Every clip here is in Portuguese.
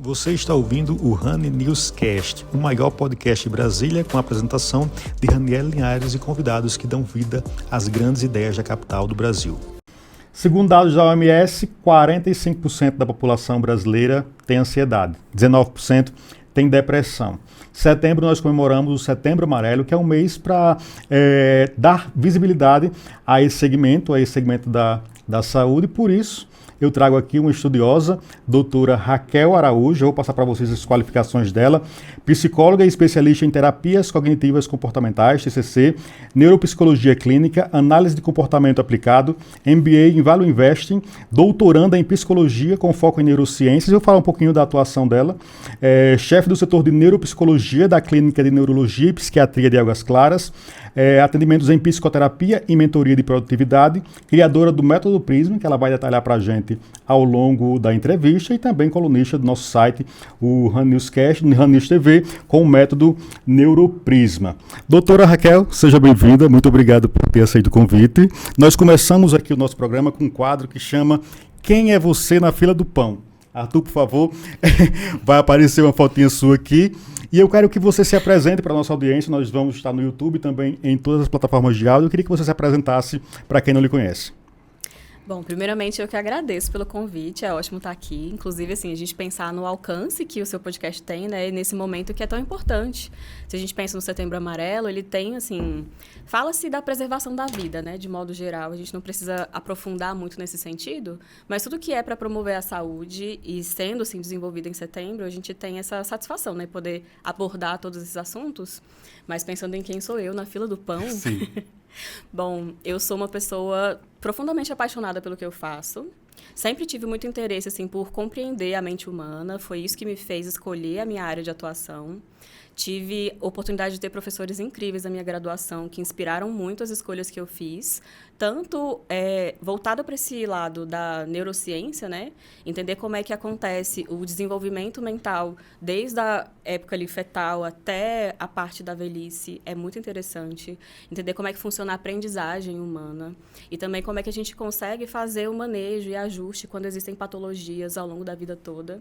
Você está ouvindo o Honey Newscast, o maior podcast de Brasília, com a apresentação de Raniel Linhares e convidados que dão vida às grandes ideias da capital do Brasil. Segundo dados da OMS, 45% da população brasileira tem ansiedade, 19% tem depressão. Em setembro nós comemoramos o Setembro Amarelo, que é um mês para dar visibilidade a esse segmento da saúde. Por isso, eu trago aqui uma estudiosa, doutora Raquel Araújo. Eu vou passar para vocês as qualificações dela. Psicóloga e especialista em terapias cognitivas comportamentais, TCC, neuropsicologia clínica, análise de comportamento aplicado, MBA em Value Investing, doutoranda em psicologia com foco em neurociências. Eu vou falar um pouquinho da atuação dela. Chefe do setor de neuropsicologia da Clínica de Neurologia e Psiquiatria de Águas Claras, atendimentos em psicoterapia e mentoria de produtividade, criadora do Método Prisma, que ela vai detalhar para a gente ao longo da entrevista, e também colunista do nosso site, o Honey Newscast, Honey News TV, com o método Neuroprisma. Doutora Raquel, seja bem-vinda, muito obrigado por ter aceito o convite. Nós começamos aqui o nosso programa com um quadro que chama Quem é Você na Fila do Pão? Arthur, por favor, vai aparecer uma fotinha sua aqui. E eu quero que você se apresente para a nossa audiência. Nós vamos estar no YouTube e também em todas as plataformas de áudio. Eu queria que você se apresentasse para quem não lhe conhece. Bom, primeiramente eu que agradeço pelo convite, é ótimo estar aqui. Inclusive, assim, a gente pensar no alcance que o seu podcast tem, né, nesse momento que é tão importante. Se a gente pensa no Setembro Amarelo, ele tem, assim, fala-se da preservação da vida, né, de modo geral. A gente não precisa aprofundar muito nesse sentido, mas tudo que é para promover a saúde e sendo, assim, desenvolvido em setembro, a gente tem essa satisfação, né, poder abordar todos esses assuntos. Mas pensando em quem sou eu na fila do pão... Sim. Bom, eu sou uma pessoa profundamente apaixonada pelo que eu faço. Sempre tive muito interesse, assim, por compreender a mente humana. Foi isso que me fez escolher a minha área de atuação. Tive oportunidade de ter professores incríveis na minha graduação que inspiraram muito as escolhas que eu fiz, tanto voltada para esse lado da neurociência, né? Entender como é que acontece o desenvolvimento mental desde a época ali fetal até a parte da velhice é muito interessante. Entender como é que funciona a aprendizagem humana e também como é que a gente consegue fazer o manejo e ajuste quando existem patologias ao longo da vida toda.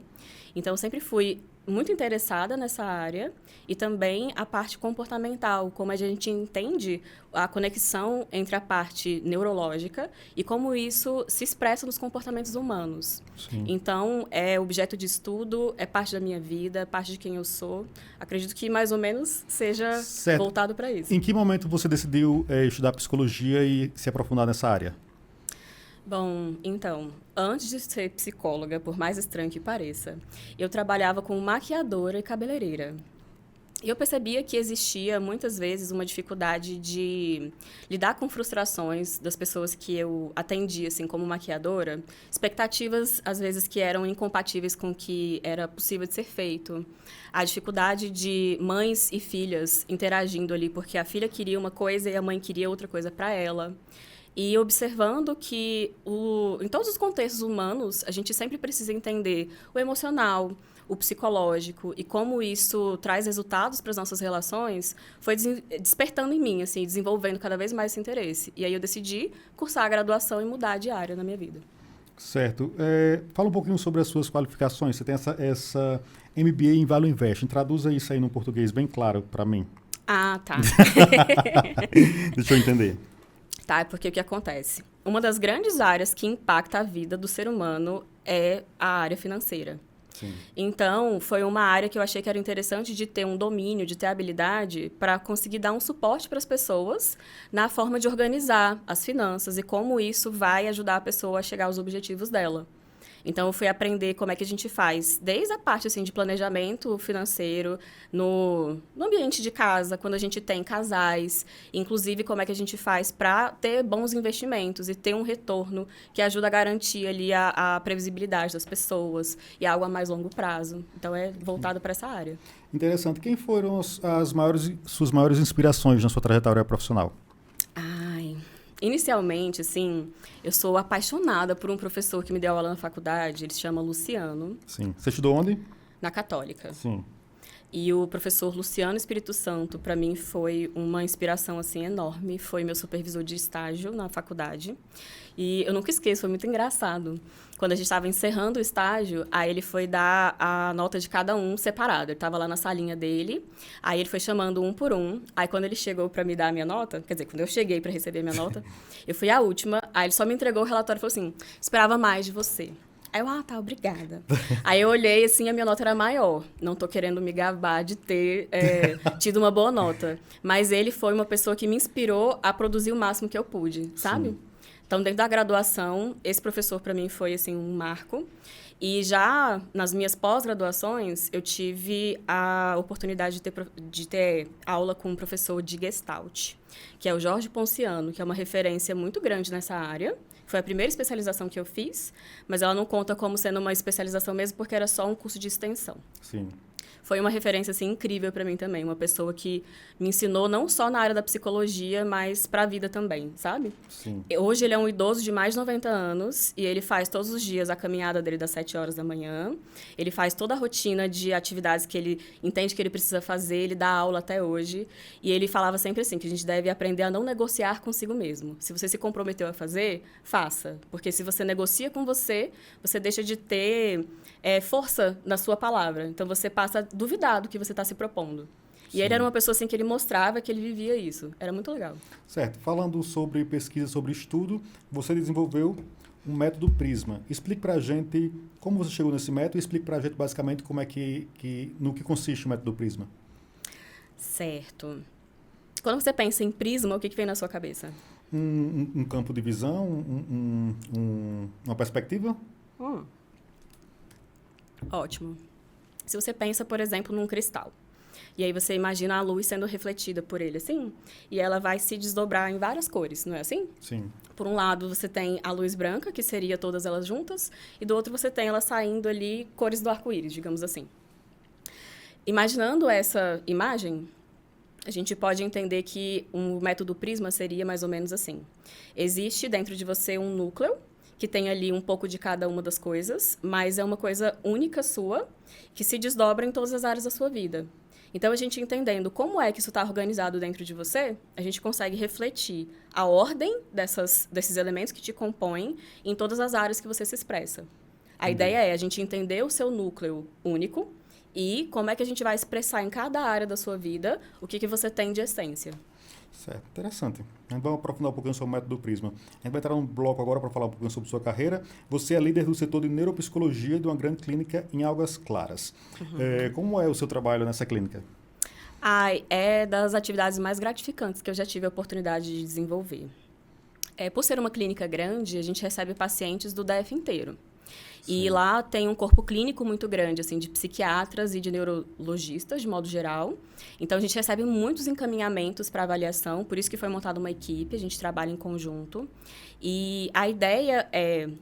Então, eu sempre fui muito interessada nessa área e também a parte comportamental, como a gente entende a conexão entre a parte neurológica e como isso se expressa nos comportamentos humanos. Sim. Então, é objeto de estudo, é parte da minha vida, é parte de quem eu sou. Acredito que mais ou menos seja voltado para isso. Em que momento você decidiu estudar psicologia e se aprofundar nessa área? Bom, então, antes de ser psicóloga, por mais estranho que pareça, eu trabalhava como maquiadora e cabeleireira. E eu percebia que existia, muitas vezes, uma dificuldade de lidar com frustrações das pessoas que eu atendia, assim, como maquiadora, expectativas, às vezes, que eram incompatíveis com o que era possível de ser feito. A dificuldade de mães e filhas interagindo ali, porque a filha queria uma coisa e a mãe queria outra coisa para ela. E observando que, em todos os contextos humanos, a gente sempre precisa entender o emocional, o psicológico, e como isso traz resultados para as nossas relações, foi despertando em mim, assim, desenvolvendo cada vez mais esse interesse. E aí eu decidi cursar a graduação e mudar de área na minha vida. Certo. Fala um pouquinho sobre as suas qualificações. Você tem essa MBA em Value Investing. Traduza isso aí num português bem claro para mim. Ah, tá. Deixa eu entender. Tá, é porque o que acontece? Uma das grandes áreas que impacta a vida do ser humano é a área financeira. Sim. Então, foi uma área que eu achei que era interessante de ter um domínio, de ter habilidade para conseguir dar um suporte para as pessoas na forma de organizar as finanças e como isso vai ajudar a pessoa a chegar aos objetivos dela. Então, eu fui aprender como é que a gente faz, desde a parte assim, de planejamento financeiro, no ambiente de casa, quando a gente tem casais, inclusive como é que a gente faz para ter bons investimentos e ter um retorno que ajuda a garantir ali a previsibilidade das pessoas e algo a mais longo prazo. Então, é voltado para essa área. Interessante. Quem foram suas maiores inspirações na sua trajetória profissional? Inicialmente, assim, eu sou apaixonada por um professor que me deu aula na faculdade, ele se chama Luciano. Sim. Você estudou onde? Na Católica. Sim. E o professor Luciano Espírito Santo, para mim, foi uma inspiração assim enorme. Foi meu supervisor de estágio na faculdade. E eu nunca esqueço, foi muito engraçado. Quando a gente estava encerrando o estágio, aí ele foi dar a nota de cada um separado. Ele estava lá na salinha dele, aí ele foi chamando um por um. Aí quando ele chegou para me dar a minha nota, quer dizer, quando eu cheguei para receber a minha nota, eu fui a última. Aí ele só me entregou o relatório e falou assim: esperava mais de você. Aí eu, tá, obrigada. Aí eu olhei, assim, a minha nota era maior. Não tô querendo me gabar de ter tido uma boa nota. Mas ele foi uma pessoa que me inspirou a produzir o máximo que eu pude, sabe? Sim. Então, dentro da graduação, esse professor, para mim, foi, assim, um marco. E já nas minhas pós-graduações, eu tive a oportunidade de ter aula com um professor de Gestalt, que é o Jorge Ponciano, que é uma referência muito grande nessa área. Foi a primeira especialização que eu fiz, mas ela não conta como sendo uma especialização mesmo, porque era só um curso de extensão. Sim. Foi uma referência assim, incrível para mim também. Uma pessoa que me ensinou não só na área da psicologia, mas para a vida também, sabe? Sim. Hoje ele é um idoso de mais de 90 anos e ele faz todos os dias a caminhada dele das 7 horas da manhã. Ele faz toda a rotina de atividades que ele entende que ele precisa fazer. Ele dá aula até hoje. E ele falava sempre assim, que a gente deve aprender a não negociar consigo mesmo. Se você se comprometeu a fazer, faça. Porque se você negocia com você, você deixa de ter força na sua palavra. Então, você passa a duvidar do que você está se propondo. E ele era uma pessoa assim que ele mostrava que ele vivia isso. Era muito legal. Certo. Falando sobre pesquisa, sobre estudo, você desenvolveu um método Prisma. Explique para a gente como você chegou nesse método e explique para a gente basicamente como é no que consiste o método Prisma. Certo. Quando você pensa em prisma, o que vem na sua cabeça? Um campo de visão, uma perspectiva? Ótimo. Se você pensa, por exemplo, num cristal, e aí você imagina a luz sendo refletida por ele, assim, e ela vai se desdobrar em várias cores, não é assim? Sim. Por um lado, você tem a luz branca, que seria todas elas juntas, e do outro você tem ela saindo ali, cores do arco-íris, digamos assim. Imaginando essa imagem, a gente pode entender que um método Prisma seria mais ou menos assim. Existe dentro de você um núcleo, que tem ali um pouco de cada uma das coisas, mas é uma coisa única sua, que se desdobra em todas as áreas da sua vida. Então, a gente entendendo como é que isso está organizado dentro de você, a gente consegue refletir a ordem desses elementos que te compõem em todas as áreas que você se expressa. A ideia é a gente entender o seu núcleo único e como é que a gente vai expressar em cada área da sua vida o que você tem de essência. Certo, interessante. A gente vai aprofundar um pouquinho sobre o método Prisma. A gente vai entrar num bloco agora para falar um pouquinho sobre sua carreira. Você é líder do setor de neuropsicologia de uma grande clínica em Águas Claras. Como é o seu trabalho nessa clínica? É das atividades mais gratificantes que eu já tive a oportunidade de desenvolver. Por ser uma clínica grande, a gente recebe pacientes do DF inteiro. Sim. E lá tem um corpo clínico muito grande, assim, de psiquiatras e de neurologistas, de modo geral. Então, a gente recebe muitos encaminhamentos para avaliação, por isso que foi montada uma equipe, a gente trabalha em conjunto. E a ideia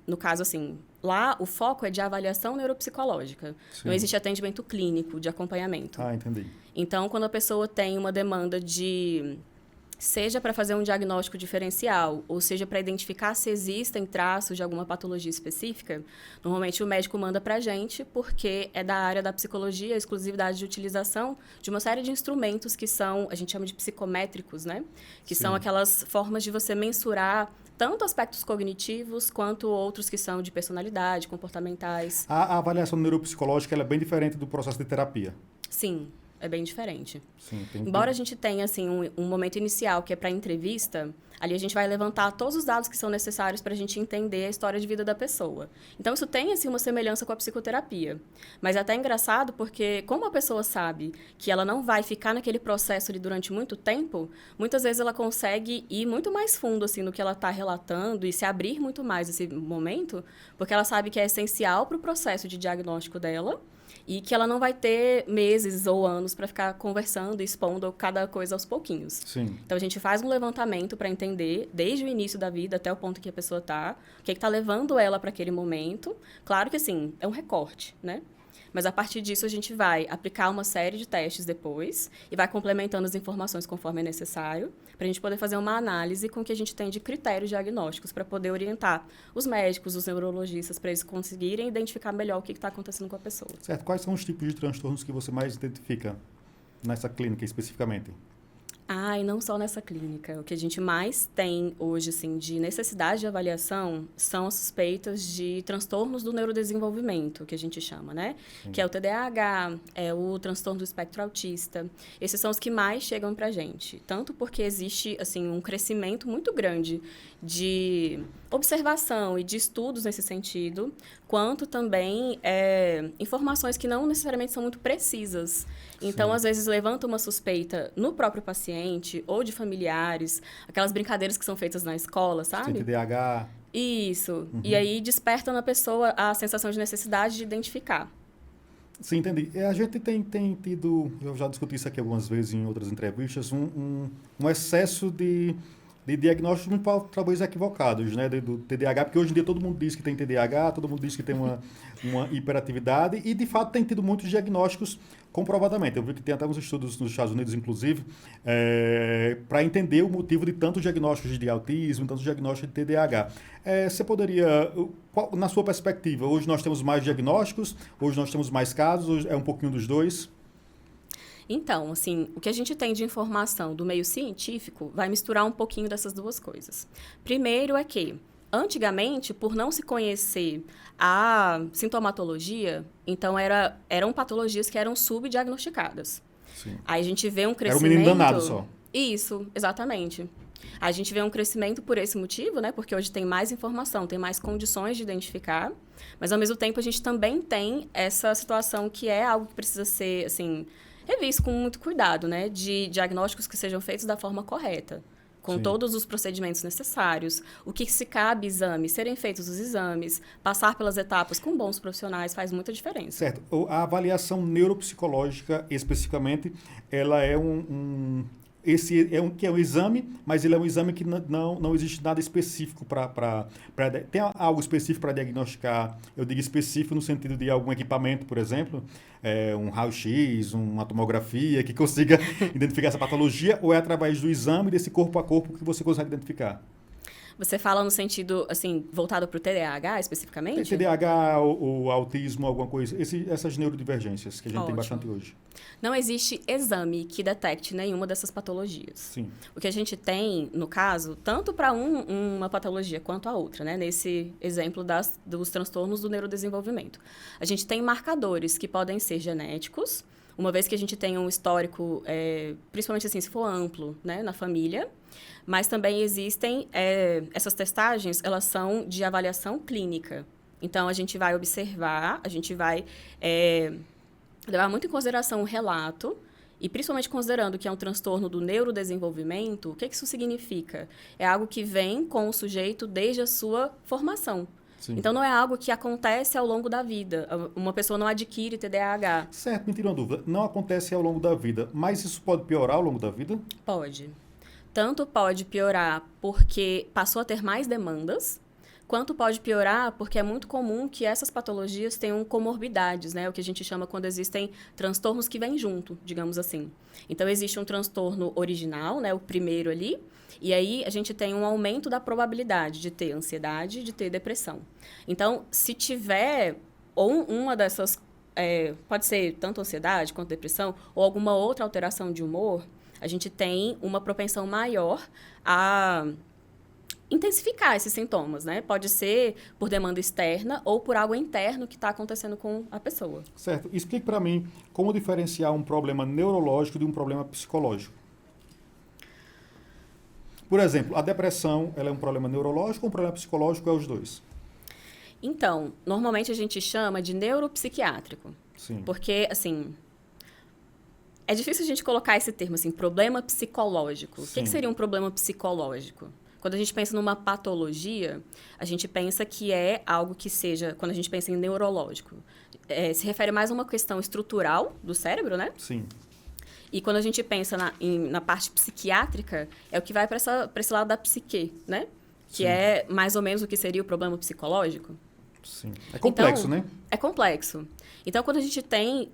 no caso, assim, lá o foco é de avaliação neuropsicológica. Sim. Não existe atendimento clínico de acompanhamento. Entendi. Então, quando a pessoa tem uma demanda seja para fazer um diagnóstico diferencial, ou seja para identificar se existem traços de alguma patologia específica, normalmente o médico manda para a gente, porque é da área da psicologia, a exclusividade de utilização de uma série de instrumentos que são, a gente chama de psicométricos, né? Que Sim. são aquelas formas de você mensurar tanto aspectos cognitivos, quanto outros que são de personalidade, comportamentais. A avaliação neuropsicológica ela é bem diferente do processo de terapia? Sim. É bem diferente. Sim, Embora a gente tenha assim, um momento inicial que é para entrevista, ali a gente vai levantar todos os dados que são necessários para a gente entender a história de vida da pessoa. Então, isso tem assim, uma semelhança com a psicoterapia. Mas é até engraçado porque, como a pessoa sabe que ela não vai ficar naquele processo ali durante muito tempo, muitas vezes ela consegue ir muito mais fundo assim, no que ela está relatando e se abrir muito mais nesse momento, porque ela sabe que é essencial para o processo de diagnóstico dela, e que ela não vai ter meses ou anos para ficar conversando e expondo cada coisa aos pouquinhos. Sim. Então, a gente faz um levantamento para entender, desde o início da vida até o ponto que a pessoa está, o que está levando ela para aquele momento. Claro que, assim, é um recorte, né? Mas a partir disso a gente vai aplicar uma série de testes depois e vai complementando as informações conforme é necessário, para a gente poder fazer uma análise com o que a gente tem de critérios diagnósticos para poder orientar os médicos, os neurologistas, para eles conseguirem identificar melhor o que está acontecendo com a pessoa. Certo. Quais são os tipos de transtornos que você mais identifica nessa clínica especificamente? E não só nessa clínica. O que a gente mais tem hoje, assim, de necessidade de avaliação são as suspeitas de transtornos do neurodesenvolvimento, que a gente chama, né? Sim. Que é o TDAH, é o transtorno do espectro autista. Esses são os que mais chegam pra gente. Tanto porque existe, assim, um crescimento muito grande de observação e de estudos nesse sentido, quanto também informações que não necessariamente são muito precisas. Então, sim, às vezes, levanta uma suspeita no próprio paciente ou de familiares, aquelas brincadeiras que são feitas na escola, sabe? Tem TDAH. Isso. E aí desperta na pessoa a sensação de necessidade de identificar. Sim, entendi. A gente tem tido, eu já discuti isso aqui algumas vezes em outras entrevistas, um excesso de diagnósticos talvez equivocados, né, do TDAH, porque hoje em dia todo mundo diz que tem TDAH, todo mundo diz que tem uma hiperatividade e, de fato, tem tido muitos diagnósticos comprovadamente. Eu vi que tem até uns estudos nos Estados Unidos, inclusive, para entender o motivo de tantos diagnósticos de autismo, tantos diagnósticos de TDAH. Você poderia, na sua perspectiva, hoje nós temos mais diagnósticos, hoje nós temos mais casos, hoje é um pouquinho dos dois? Então, assim, o que a gente tem de informação do meio científico vai misturar um pouquinho dessas duas coisas. Primeiro é que, antigamente, por não se conhecer a sintomatologia, então eram patologias que eram subdiagnosticadas. Sim. Aí a gente vê um crescimento... Era um menino danado só. Isso, exatamente. A gente vê um crescimento por esse motivo, né? Porque hoje tem mais informação, tem mais condições de identificar, mas, ao mesmo tempo, a gente também tem essa situação que é algo que precisa ser, assim... revisto com muito cuidado, né? De diagnósticos que sejam feitos da forma correta, com sim, todos os procedimentos necessários, o que se cabe exame, serem feitos os exames, passar pelas etapas com bons profissionais faz muita diferença. Certo. A avaliação neuropsicológica, especificamente, ela é esse é um exame, mas ele é um exame que não existe nada específico tem algo específico para diagnosticar, eu digo específico no sentido de algum equipamento, por exemplo, um raio-x, uma tomografia, que consiga identificar essa patologia, ou é através do exame desse corpo a corpo que você consegue identificar? Você fala no sentido, assim, voltado para o TDAH, especificamente? TDAH, o autismo, alguma coisa, essas neurodivergências que a gente tem bastante hoje. Não existe exame que detecte nenhuma dessas patologias. Sim. O que a gente tem, no caso, tanto para uma patologia quanto a outra, né? Nesse exemplo dos transtornos do neurodesenvolvimento. A gente tem marcadores que podem ser genéticos, uma vez que a gente tem um histórico, principalmente assim, se for amplo, né, na família, mas também existem, essas testagens, elas são de avaliação clínica. Então, a gente vai observar, a gente vai levar muito em consideração o relato, e principalmente considerando que é um transtorno do neurodesenvolvimento, o que isso significa? É algo que vem com o sujeito desde a sua formação. Sim. Então, não é algo que acontece ao longo da vida. Uma pessoa não adquire TDAH. Certo, me tira uma dúvida. Não acontece ao longo da vida, mas isso pode piorar ao longo da vida? Pode. Tanto pode piorar porque passou a ter mais demandas, quanto pode piorar porque é muito comum que essas patologias tenham comorbidades, né? O que a gente chama quando existem transtornos que vêm junto, digamos assim. Então, existe um transtorno original, né? O primeiro ali, e aí a gente tem um aumento da probabilidade de ter ansiedade, de ter depressão. Então, se tiver ou uma dessas, pode ser tanto ansiedade quanto depressão, ou alguma outra alteração de humor, a gente tem uma propensão maior a intensificar esses sintomas, né? Pode ser por demanda externa ou por algo interno que está acontecendo com a pessoa. Certo. Explique para mim como diferenciar um problema neurológico de um problema psicológico. Por exemplo, a depressão, ela é um problema neurológico ou um problema psicológico, é os dois? Então, normalmente a gente chama de neuropsiquiátrico. Sim. Porque, assim, é difícil a gente colocar esse termo, assim, problema psicológico. Sim. O que seria um problema psicológico? Quando a gente pensa numa patologia, a gente pensa que é algo que seja, quando a gente pensa em neurológico, se refere mais a uma questão estrutural do cérebro, né? Sim. E quando a gente pensa na parte psiquiátrica, é o que vai para esse lado da psique, né? Que Sim. é mais ou menos o que seria o problema psicológico. Sim. É complexo, então, né? É complexo. Então, quando a gente tem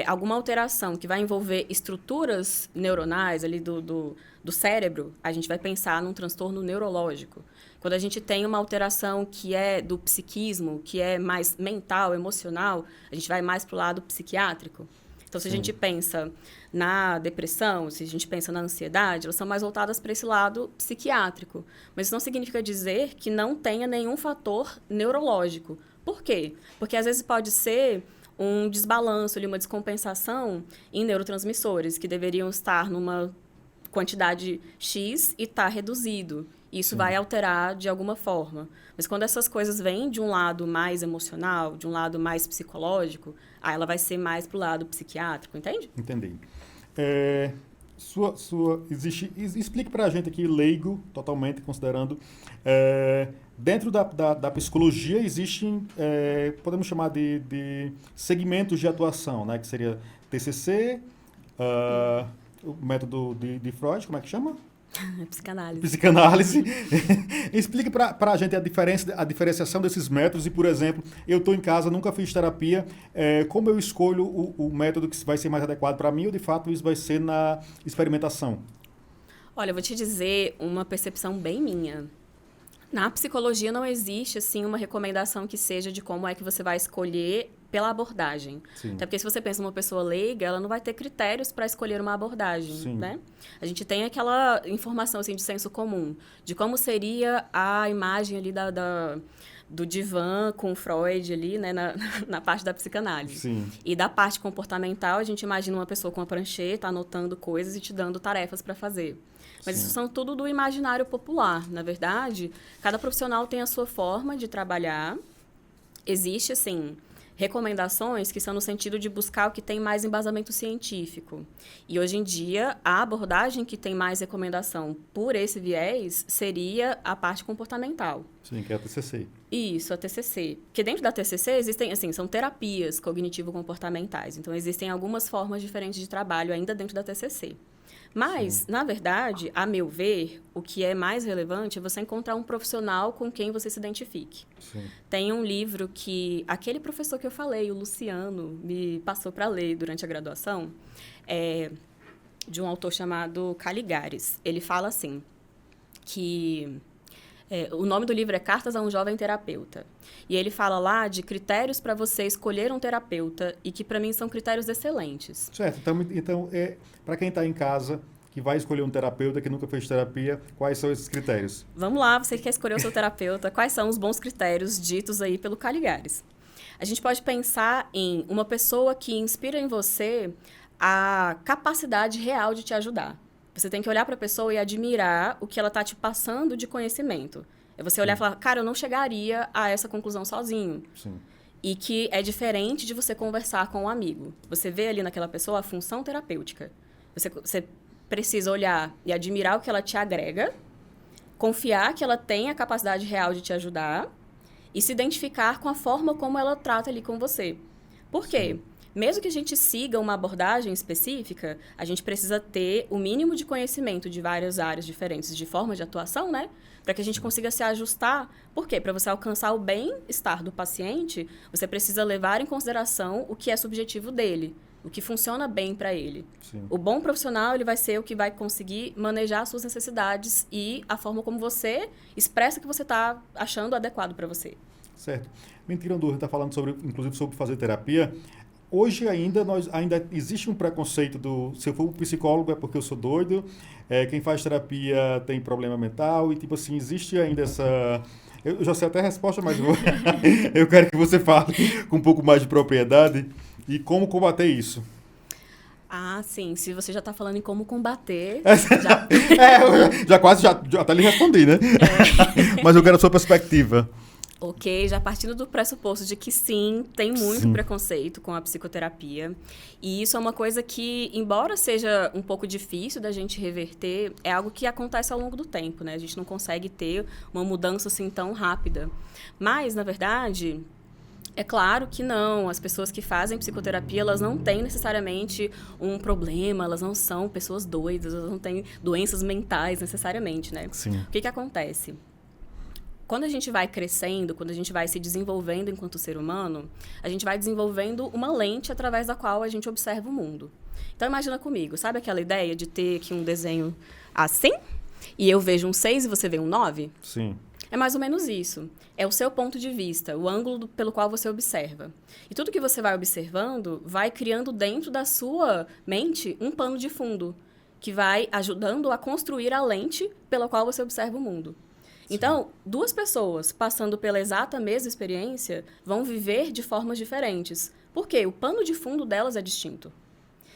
alguma alteração que vai envolver estruturas neuronais ali do cérebro, a gente vai pensar num transtorno neurológico. Quando a gente tem uma alteração que é do psiquismo, que é mais mental, emocional, a gente vai mais para o lado psiquiátrico. Então, se a gente pensa na depressão, se a gente pensa na ansiedade, elas são mais voltadas para esse lado psiquiátrico. Mas isso não significa dizer que não tenha nenhum fator neurológico. Por quê? Porque às vezes pode ser um desbalanço, uma descompensação em neurotransmissores que deveriam estar numa quantidade X e está reduzido. Isso vai alterar de alguma forma. Mas quando essas coisas vêm de um lado mais emocional, de um lado mais psicológico, aí ela vai ser mais pro lado psiquiátrico, entende? Entendi. Explique para a gente aqui, leigo, totalmente, considerando, dentro da psicologia existem, podemos chamar de segmentos de atuação, né? Que seria TCC, o método de Freud, como é que chama? Psicanálise. Psicanálise. Explique para a gente a diferenciação desses métodos e, por exemplo, eu estou em casa, nunca fiz terapia, como eu escolho o método que vai ser mais adequado para mim ou, de fato, isso vai ser na experimentação? Olha, eu vou te dizer uma percepção bem minha. Na psicologia não existe, assim, uma recomendação que seja de como é que você vai escolher pela abordagem. Sim. Até porque se você pensa numa pessoa leiga, ela não vai ter critérios para escolher uma abordagem, Sim. né? A gente tem aquela informação, assim, de senso comum, de como seria a imagem ali do divã com Freud ali, né, na parte da psicanálise. Sim. E da parte comportamental, a gente imagina uma pessoa com uma prancheta, anotando coisas e te dando tarefas para fazer. Mas Sim. isso são tudo do imaginário popular. Na verdade, cada profissional tem a sua forma de trabalhar. Existe, assim, recomendações que são no sentido de buscar o que tem mais embasamento científico. E, hoje em dia, a abordagem que tem mais recomendação por esse viés seria a parte comportamental. Sim, que é a TCC. Isso, a TCC. Porque dentro da TCC existem, assim, são terapias cognitivo-comportamentais. Então, existem algumas formas diferentes de trabalho ainda dentro da TCC. Mas, na verdade, a meu ver, o que é mais relevante é você encontrar um profissional com quem você se identifique. Sim. Tem um livro que aquele professor que eu falei, o Luciano, me passou para ler durante a graduação, de um autor chamado Caligares. Ele fala assim, que o nome do livro é Cartas a um Jovem Terapeuta. E ele fala lá de critérios para você escolher um terapeuta e que, para mim, são critérios excelentes. Certo. Então para quem está em casa, que vai escolher um terapeuta que nunca fez terapia, quais são esses critérios? Vamos lá, você que quer escolher o seu terapeuta, quais são os bons critérios ditos aí pelo Caligares? A gente pode pensar em uma pessoa que inspira em você a capacidade real de te ajudar. Você tem que olhar para a pessoa e admirar o que ela está te passando de conhecimento. É você olhar e falar, cara, eu não chegaria a essa conclusão sozinho. Sim. E que é diferente de você conversar com um amigo. Você vê ali naquela pessoa a função terapêutica. Você precisa olhar e admirar o que ela te agrega, confiar que ela tem a capacidade real de te ajudar e se identificar com a forma como ela trata ali com você. Por quê? Sim. Mesmo que a gente siga uma abordagem específica, a gente precisa ter o mínimo de conhecimento de várias áreas diferentes de forma de atuação, né? Para que a gente consiga se ajustar. Por quê? Para você alcançar o bem-estar do paciente, você precisa levar em consideração o que é subjetivo dele, o que funciona bem para ele. Sim. O bom profissional, ele vai ser o que vai conseguir manejar as suas necessidades e a forma como você expressa que você está achando adequado para você. Certo. Me tira uma dúvida, está falando inclusive sobre fazer terapia. Hoje ainda existe um preconceito se eu for psicólogo é porque eu sou doido, quem faz terapia tem problema mental e, tipo assim, existe ainda essa... Eu já sei até a resposta, mas eu quero que você fale com um pouco mais de propriedade e como combater isso. Ah, sim. Se você já está falando em como combater... já até lhe respondi, né? Mas eu quero a sua perspectiva. Ok, já partindo do pressuposto de que sim, tem muito preconceito com a psicoterapia. E isso é uma coisa que, embora seja um pouco difícil da gente reverter, é algo que acontece ao longo do tempo, né? A gente não consegue ter uma mudança assim tão rápida. Mas, na verdade, é claro que não. As pessoas que fazem psicoterapia, elas não têm necessariamente um problema, elas não são pessoas doidas, elas não têm doenças mentais necessariamente, né? Sim. O que acontece? quando a gente vai crescendo, quando a gente vai se desenvolvendo enquanto ser humano, a gente vai desenvolvendo uma lente através da qual a gente observa o mundo. Então, imagina comigo, sabe aquela ideia de ter aqui um desenho assim? E eu vejo um 6 e você vê um 9? Sim. É mais ou menos isso. É o seu ponto de vista, o ângulo pelo qual você observa. E tudo que você vai observando vai criando dentro da sua mente um pano de fundo, que vai ajudando a construir a lente pela qual você observa o mundo. Então, duas pessoas passando pela exata mesma experiência vão viver de formas diferentes. Por quê? O pano de fundo delas é distinto.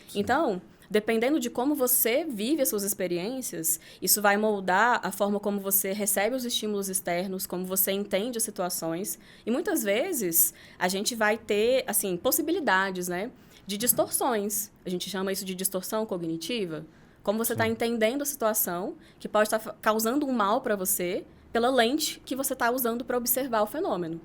Sim. Então, dependendo de como você vive as suas experiências, isso vai moldar a forma como você recebe os estímulos externos, como você entende as situações. E muitas vezes a gente vai ter, assim, possibilidades, né, de distorções. A gente chama isso de distorção cognitiva. Como você está entendendo a situação, que pode estar causando um mal para você, pela lente que você está usando para observar o fenômeno.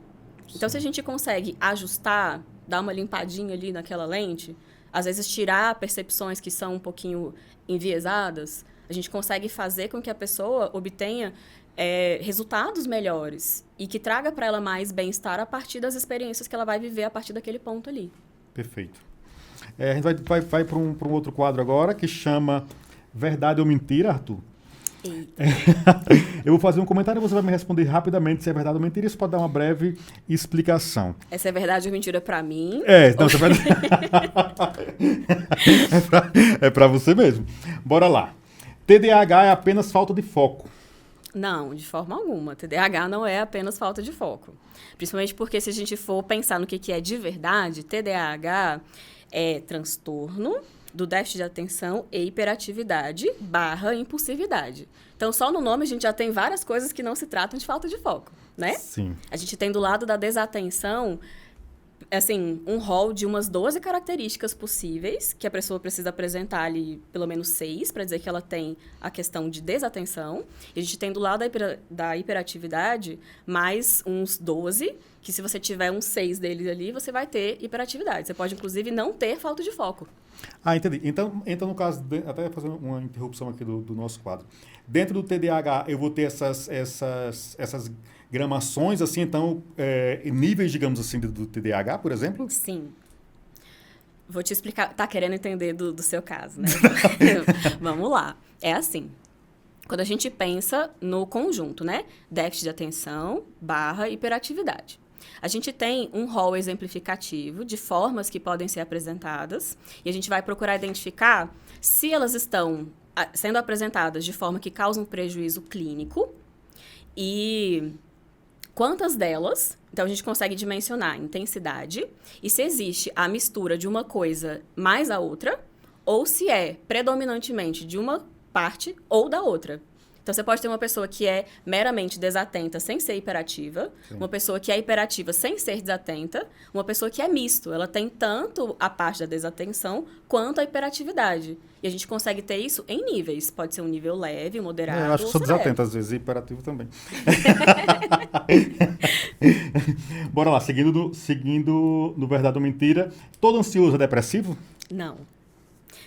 Sim. Então, se a gente consegue ajustar, dar uma limpadinha ali naquela lente, às vezes tirar percepções que são um pouquinho enviesadas, a gente consegue fazer com que a pessoa obtenha resultados melhores e que traga para ela mais bem-estar a partir das experiências que ela vai viver a partir daquele ponto ali. Perfeito. A gente vai para um outro quadro agora, que chama Verdade ou Mentira, Arthur? Eu vou fazer um comentário e você vai me responder rapidamente se é verdade ou mentira. Isso pode dar uma breve explicação. Essa é verdade ou mentira pra mim? Não, você vai... é pra você mesmo. Bora lá. TDAH é apenas falta de foco? Não, de forma alguma. TDAH não é apenas falta de foco. Principalmente porque se a gente for pensar no que é de verdade, TDAH é transtorno do déficit de atenção e hiperatividade / impulsividade. Então, só no nome a gente já tem várias coisas que não se tratam de falta de foco, né? Sim. A gente tem do lado da desatenção, assim, um rol de umas 12 características possíveis que a pessoa precisa apresentar ali, pelo menos 6, para dizer que ela tem a questão de desatenção. E a gente tem do lado da hiperatividade mais uns 12, que se você tiver uns 6 deles ali, você vai ter hiperatividade. Você pode, inclusive, não ter falta de foco. Entendi. Então no caso, até fazendo uma interrupção aqui do nosso quadro. Dentro do TDAH, eu vou ter essas gramações, assim, então, níveis, digamos assim, do TDAH, por exemplo? Sim. Vou te explicar. Tá querendo entender do seu caso, né? Vamos lá. É assim. Quando a gente pensa no conjunto, né? Déficit de atenção / hiperatividade. A gente tem um rol exemplificativo de formas que podem ser apresentadas e a gente vai procurar identificar se elas estão sendo apresentadas de forma que causam prejuízo clínico e quantas delas. Então, a gente consegue dimensionar a intensidade e se existe a mistura de uma coisa mais a outra ou se é predominantemente de uma parte ou da outra. Então, você pode ter uma pessoa que é meramente desatenta sem ser hiperativa, sim, uma pessoa que é hiperativa sem ser desatenta, uma pessoa que é misto. Ela tem tanto a parte da desatenção quanto a hiperatividade. E a gente consegue ter isso em níveis. Pode ser um nível leve, moderado. Eu acho que sou desatenta às vezes, e hiperativo também. Bora lá, seguindo no Verdade ou Mentira. Todo ansioso é depressivo? Não.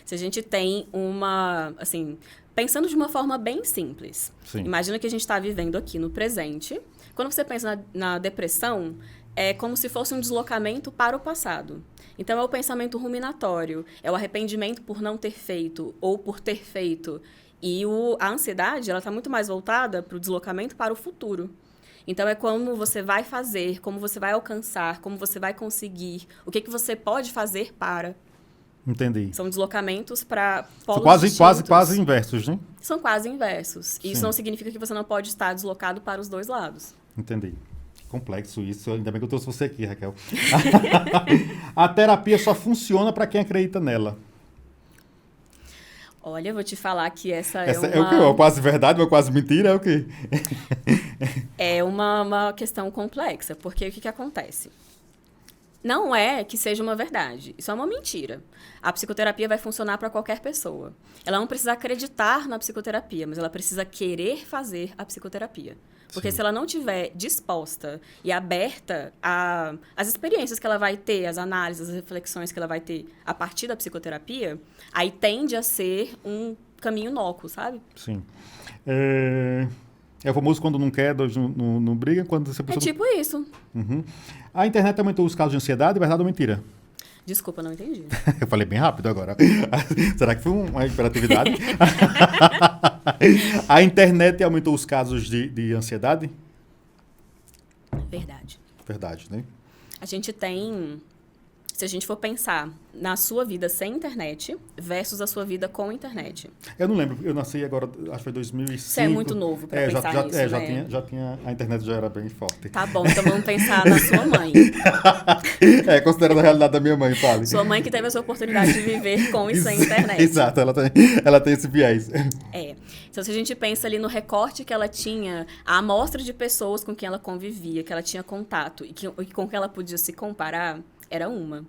Se a gente tem uma, assim, pensando de uma forma bem simples. Sim. Imagina que a gente está vivendo aqui no presente. Quando você pensa na depressão, é como se fosse um deslocamento para o passado. Então, é o pensamento ruminatório, é o arrependimento por não ter feito ou por ter feito. E a ansiedade, ela está muito mais voltada para o deslocamento para o futuro. Então, é como você vai fazer, como você vai alcançar, como você vai conseguir, o que você pode fazer para... Entendi. São deslocamentos para polos quase inversos, né? São quase inversos. Sim. Isso não significa que você não pode estar deslocado para os dois lados. Entendi. Complexo isso. Ainda bem que eu trouxe você aqui, Raquel. A terapia só funciona para quem acredita nela. Olha, eu vou te falar que essa é o quê? É quase verdade ou é quase mentira? É o quê? É uma questão complexa, porque o que acontece? Não é que seja uma verdade. Isso é uma mentira. A psicoterapia vai funcionar para qualquer pessoa. Ela não precisa acreditar na psicoterapia, mas ela precisa querer fazer a psicoterapia. Porque se ela não estiver disposta e aberta às experiências que ela vai ter, às análises, às reflexões que ela vai ter a partir da psicoterapia, aí tende a ser um caminho inócuo, sabe? Sim. É o famoso quando não quer, dois não briga, quando você É pessoa... tipo isso. Uhum. A internet aumentou os casos de ansiedade, verdade ou mentira? Desculpa, não entendi. Eu falei bem rápido agora. Será que foi uma hiperatividade? A internet aumentou os casos de ansiedade? Verdade. Verdade, né? A gente tem, se a gente for pensar na sua vida sem internet versus a sua vida com internet. Eu não lembro, eu nasci agora, acho que foi 2005. Você é muito novo para pensar nisso, né? Já tinha, a internet já era bem forte. Tá bom, então vamos pensar na sua mãe. Considerando a realidade da minha mãe, fale. Sua mãe que teve essa oportunidade de viver com e sem internet. Exato, ela tem esse viés. Então, se a gente pensa ali no recorte que ela tinha, a amostra de pessoas com quem ela convivia, que ela tinha contato e com quem ela podia se comparar, era uma.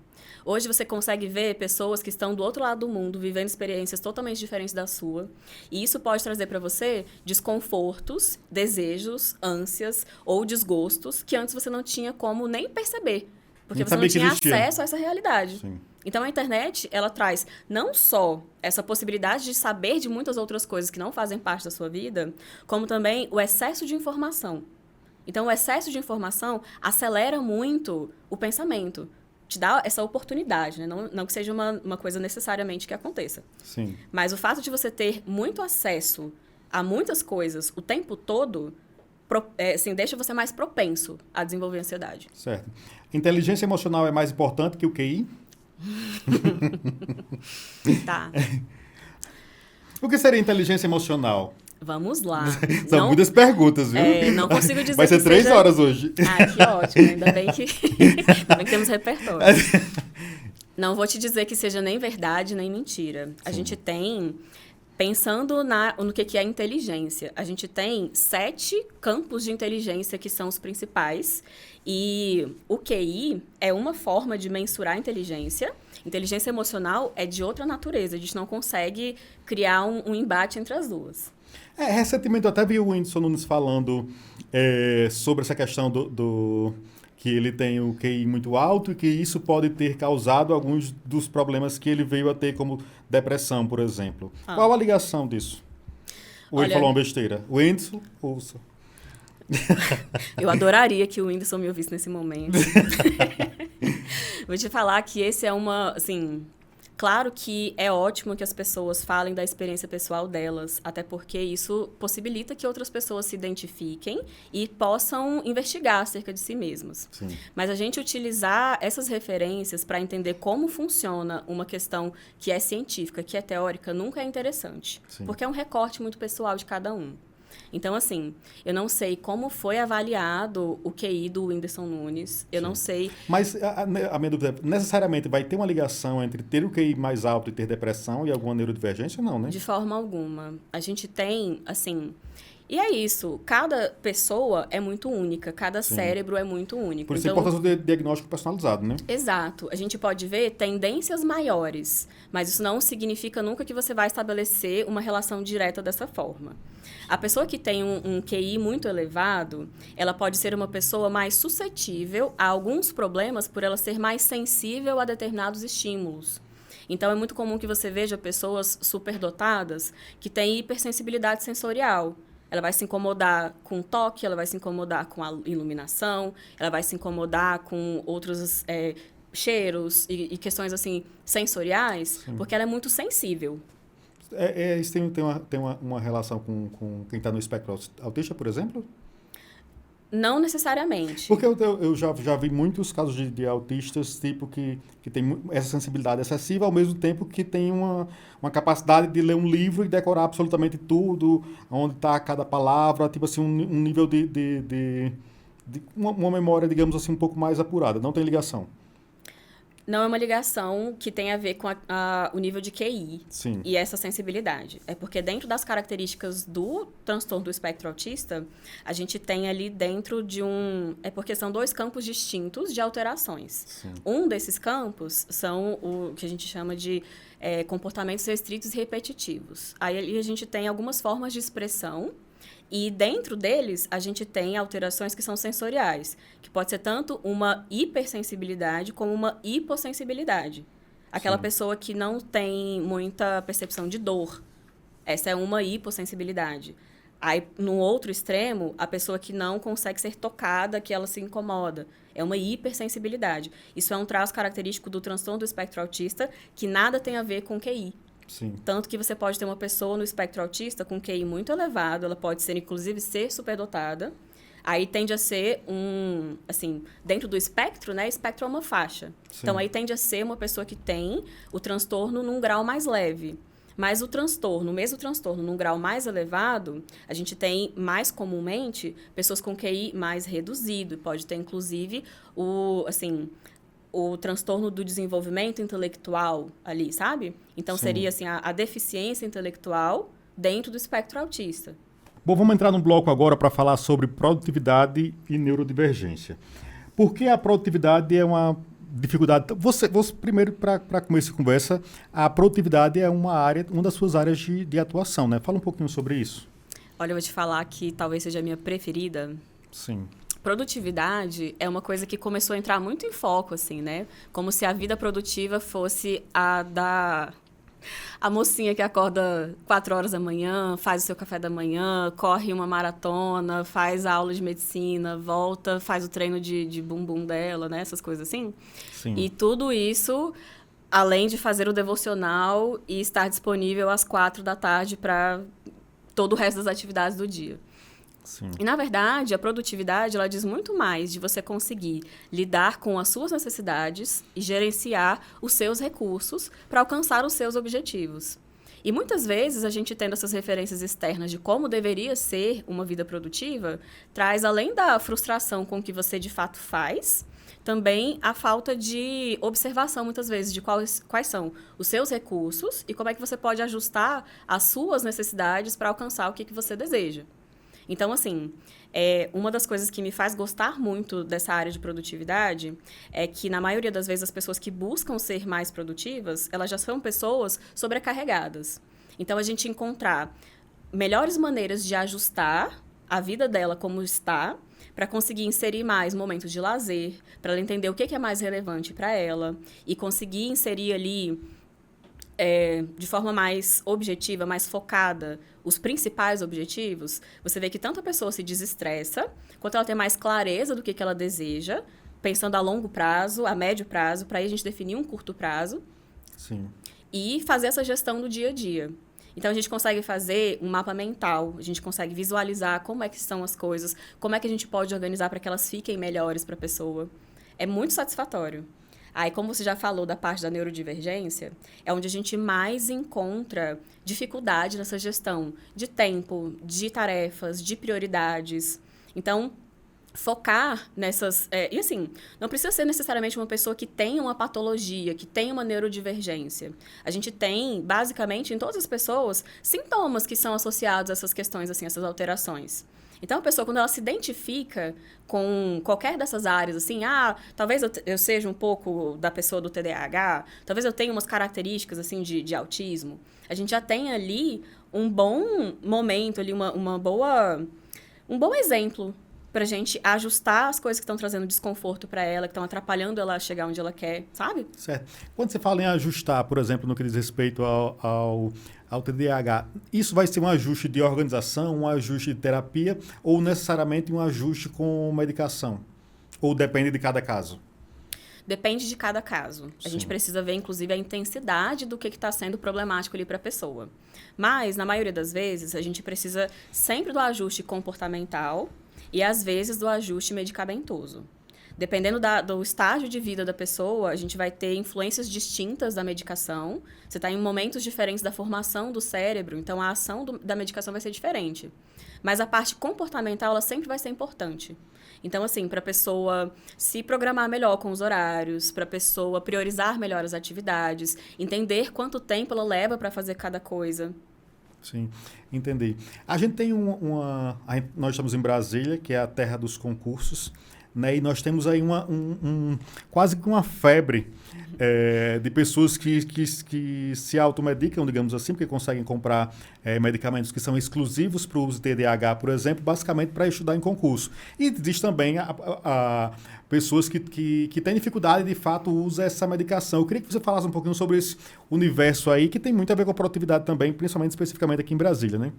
Hoje você consegue ver pessoas que estão do outro lado do mundo, vivendo experiências totalmente diferentes da sua. E isso pode trazer para você desconfortos, desejos, ânsias ou desgostos que antes você não tinha como nem perceber. Porque você não tinha acesso a essa realidade. Sim. Então, a internet, ela traz não só essa possibilidade de saber de muitas outras coisas que não fazem parte da sua vida, como também o excesso de informação. Então, o excesso de informação acelera muito o pensamento. Te dá essa oportunidade, né? Não que seja uma coisa necessariamente que aconteça. Sim. Mas o fato de você ter muito acesso a muitas coisas o tempo todo, deixa você mais propenso a desenvolver ansiedade. Certo. Inteligência emocional é mais importante que o QI? Tá. O que seria inteligência emocional? Vamos lá. São muitas perguntas, viu? Não consigo dizer. Vai ser 3 horas hoje. Ah, que ótimo. Ainda bem que temos repertório. Não vou te dizer que seja nem verdade, nem mentira. Sim. A gente tem, pensando no que é inteligência, a gente tem 7 campos de inteligência que são os principais. E o QI é uma forma de mensurar a inteligência. Inteligência emocional é de outra natureza. A gente não consegue criar um embate entre as duas. Recentemente eu até vi o Whindersson Nunes falando sobre essa questão do que ele tem o QI muito alto e que isso pode ter causado alguns dos problemas que ele veio a ter, como depressão, por exemplo. Qual a ligação disso? Ou ele falou uma besteira? O Whindersson, ouça. Eu adoraria que o Whindersson me ouvisse nesse momento. Vou te falar que esse é claro que é ótimo que as pessoas falem da experiência pessoal delas, até porque isso possibilita que outras pessoas se identifiquem e possam investigar acerca de si mesmas. Sim. Mas a gente utilizar essas referências para entender como funciona uma questão que é científica, que é teórica, nunca é interessante. Sim. Porque é um recorte muito pessoal de cada um. Então, eu não sei como foi avaliado o QI do Whindersson Nunes, eu não sei... Mas a minha dúvida é, necessariamente vai ter uma ligação entre ter o QI mais alto e ter depressão e alguma neurodivergência? Não, né? De forma alguma. A gente tem, E é isso, cada pessoa é muito única, cada cérebro é muito único. Por isso a importância do diagnóstico personalizado, né? Exato. A gente pode ver tendências maiores, mas isso não significa nunca que você vai estabelecer uma relação direta dessa forma. A pessoa que tem um QI muito elevado, ela pode ser uma pessoa mais suscetível a alguns problemas por ela ser mais sensível a determinados estímulos. Então, é muito comum que você veja pessoas superdotadas que têm hipersensibilidade sensorial. Ela vai se incomodar com o toque, ela vai se incomodar com a iluminação, ela vai se incomodar com outros cheiros e questões sensoriais, Sim. Porque ela é muito sensível. Isso tem uma relação com quem está no espectro autista, por exemplo? Não necessariamente. Porque eu já vi muitos casos de autistas tipo que tem essa sensibilidade excessiva, ao mesmo tempo que tem uma capacidade de ler um livro e decorar absolutamente tudo, onde está cada palavra, tipo assim, um nível de uma memória, digamos assim, um pouco mais apurada. Não tem ligação. Não é uma ligação que tem a ver com o nível de QI Sim. E essa sensibilidade. É porque dentro das características do transtorno do espectro autista, a gente tem ali dentro de É porque são 2 campos distintos de alterações. Sim. Um desses campos são o que a gente chama de comportamentos restritos e repetitivos. Aí ali a gente tem algumas formas de expressão. E dentro deles, a gente tem alterações que são sensoriais, que pode ser tanto uma hipersensibilidade como uma hipossensibilidade. Aquela Sim. pessoa que não tem muita percepção de dor, essa é uma hipossensibilidade. Aí, no outro extremo, a pessoa que não consegue ser tocada, que ela se incomoda. É uma hipersensibilidade. Isso é um traço característico do transtorno do espectro autista, que nada tem a ver com QI. Sim. Tanto que você pode ter uma pessoa no espectro autista com QI muito elevado, ela pode ser, inclusive, ser superdotada. Aí tende a ser assim, dentro do espectro, né? Espectro é uma faixa. Sim. Então, aí tende a ser uma pessoa que tem o transtorno num grau mais leve. Mas o mesmo transtorno, num grau mais elevado, a gente tem, mais comumente, pessoas com QI mais reduzido. Pode ter, inclusive, o transtorno do desenvolvimento intelectual ali, sabe? Então, Sim. seria, assim, a deficiência intelectual dentro do espectro autista. Bom, vamos entrar num bloco agora para falar sobre produtividade e neurodivergência. Por que a produtividade é uma dificuldade? Você primeiro, para começar a conversa, a produtividade é uma das suas áreas de atuação, né? Fala um pouquinho sobre isso. Olha, eu vou te falar que talvez seja a minha preferida. Sim. Produtividade é uma coisa que começou a entrar muito em foco, assim, né? Como se a vida produtiva fosse a mocinha que acorda 4 horas da manhã, faz o seu café da manhã, corre uma maratona, faz a aula de medicina, volta, faz o treino de bumbum dela, né? Essas coisas assim. Sim. E tudo isso, além de fazer o devocional e estar disponível às 4 da tarde para todo o resto das atividades do dia. Sim. E, na verdade, a produtividade, ela diz muito mais de você conseguir lidar com as suas necessidades e gerenciar os seus recursos para alcançar os seus objetivos. E, muitas vezes, a gente tendo essas referências externas de como deveria ser uma vida produtiva, traz, além da frustração com o que você, de fato, faz, também a falta de observação, muitas vezes, de quais são os seus recursos e como é que você pode ajustar as suas necessidades para alcançar o que você deseja. Então, assim, uma das coisas que me faz gostar muito dessa área de produtividade é que, na maioria das vezes, as pessoas que buscam ser mais produtivas, elas já são pessoas sobrecarregadas. Então, a gente encontrar melhores maneiras de ajustar a vida dela como está, para conseguir inserir mais momentos de lazer, para ela entender o que é mais relevante para ela e conseguir inserir ali de forma mais objetiva, mais focada, os principais objetivos, você vê que tanto a pessoa se desestressa, quanto ela tem mais clareza do que ela deseja, pensando a longo prazo, a médio prazo, para aí a gente definir um curto prazo. Sim. E fazer essa gestão do dia a dia. Então, a gente consegue fazer um mapa mental, a gente consegue visualizar como é que são as coisas, como é que a gente pode organizar para que elas fiquem melhores para a pessoa. É muito satisfatório. Aí, como você já falou da parte da neurodivergência, é onde a gente mais encontra dificuldade nessa gestão de tempo, de tarefas, de prioridades. Então, focar nessas... e assim, não precisa ser necessariamente uma pessoa que tenha uma patologia, que tenha uma neurodivergência. A gente tem, basicamente, em todas as pessoas, sintomas que são associados a essas questões, assim, essas alterações. Então, a pessoa, quando ela se identifica com qualquer dessas áreas, assim, talvez eu seja um pouco da pessoa do TDAH, talvez eu tenha umas características, assim, de autismo, a gente já tem ali um bom momento, ali, um bom exemplo pra gente ajustar as coisas que estão trazendo desconforto para ela, que estão atrapalhando ela a chegar onde ela quer, sabe? Certo. Quando você fala em ajustar, por exemplo, no que diz respeito ao TDAH, isso vai ser um ajuste de organização, um ajuste de terapia ou necessariamente um ajuste com medicação? Ou depende de cada caso? Depende de cada caso. A gente precisa ver, inclusive, a intensidade do que está sendo problemático ali para a pessoa. Mas, na maioria das vezes, a gente precisa sempre do ajuste comportamental e, às vezes, do ajuste medicamentoso. Dependendo do estágio de vida da pessoa, a gente vai ter influências distintas da medicação. Você está em momentos diferentes da formação do cérebro, então a ação da medicação vai ser diferente. Mas a parte comportamental, ela sempre vai ser importante. Então, assim, para a pessoa se programar melhor com os horários, para a pessoa priorizar melhor as atividades, entender quanto tempo ela leva para fazer cada coisa. Sim, entendi. A gente tem nós estamos em Brasília, que é a terra dos concursos, né? E nós temos aí quase que uma febre de pessoas que se automedicam, digamos assim, porque conseguem comprar medicamentos que são exclusivos para o uso de TDAH, por exemplo, basicamente para estudar em concurso. E existe também pessoas que têm dificuldade e, de fato, usam essa medicação. Eu queria que você falasse um pouquinho sobre esse universo aí, que tem muito a ver com a produtividade também, principalmente, especificamente aqui em Brasília, né?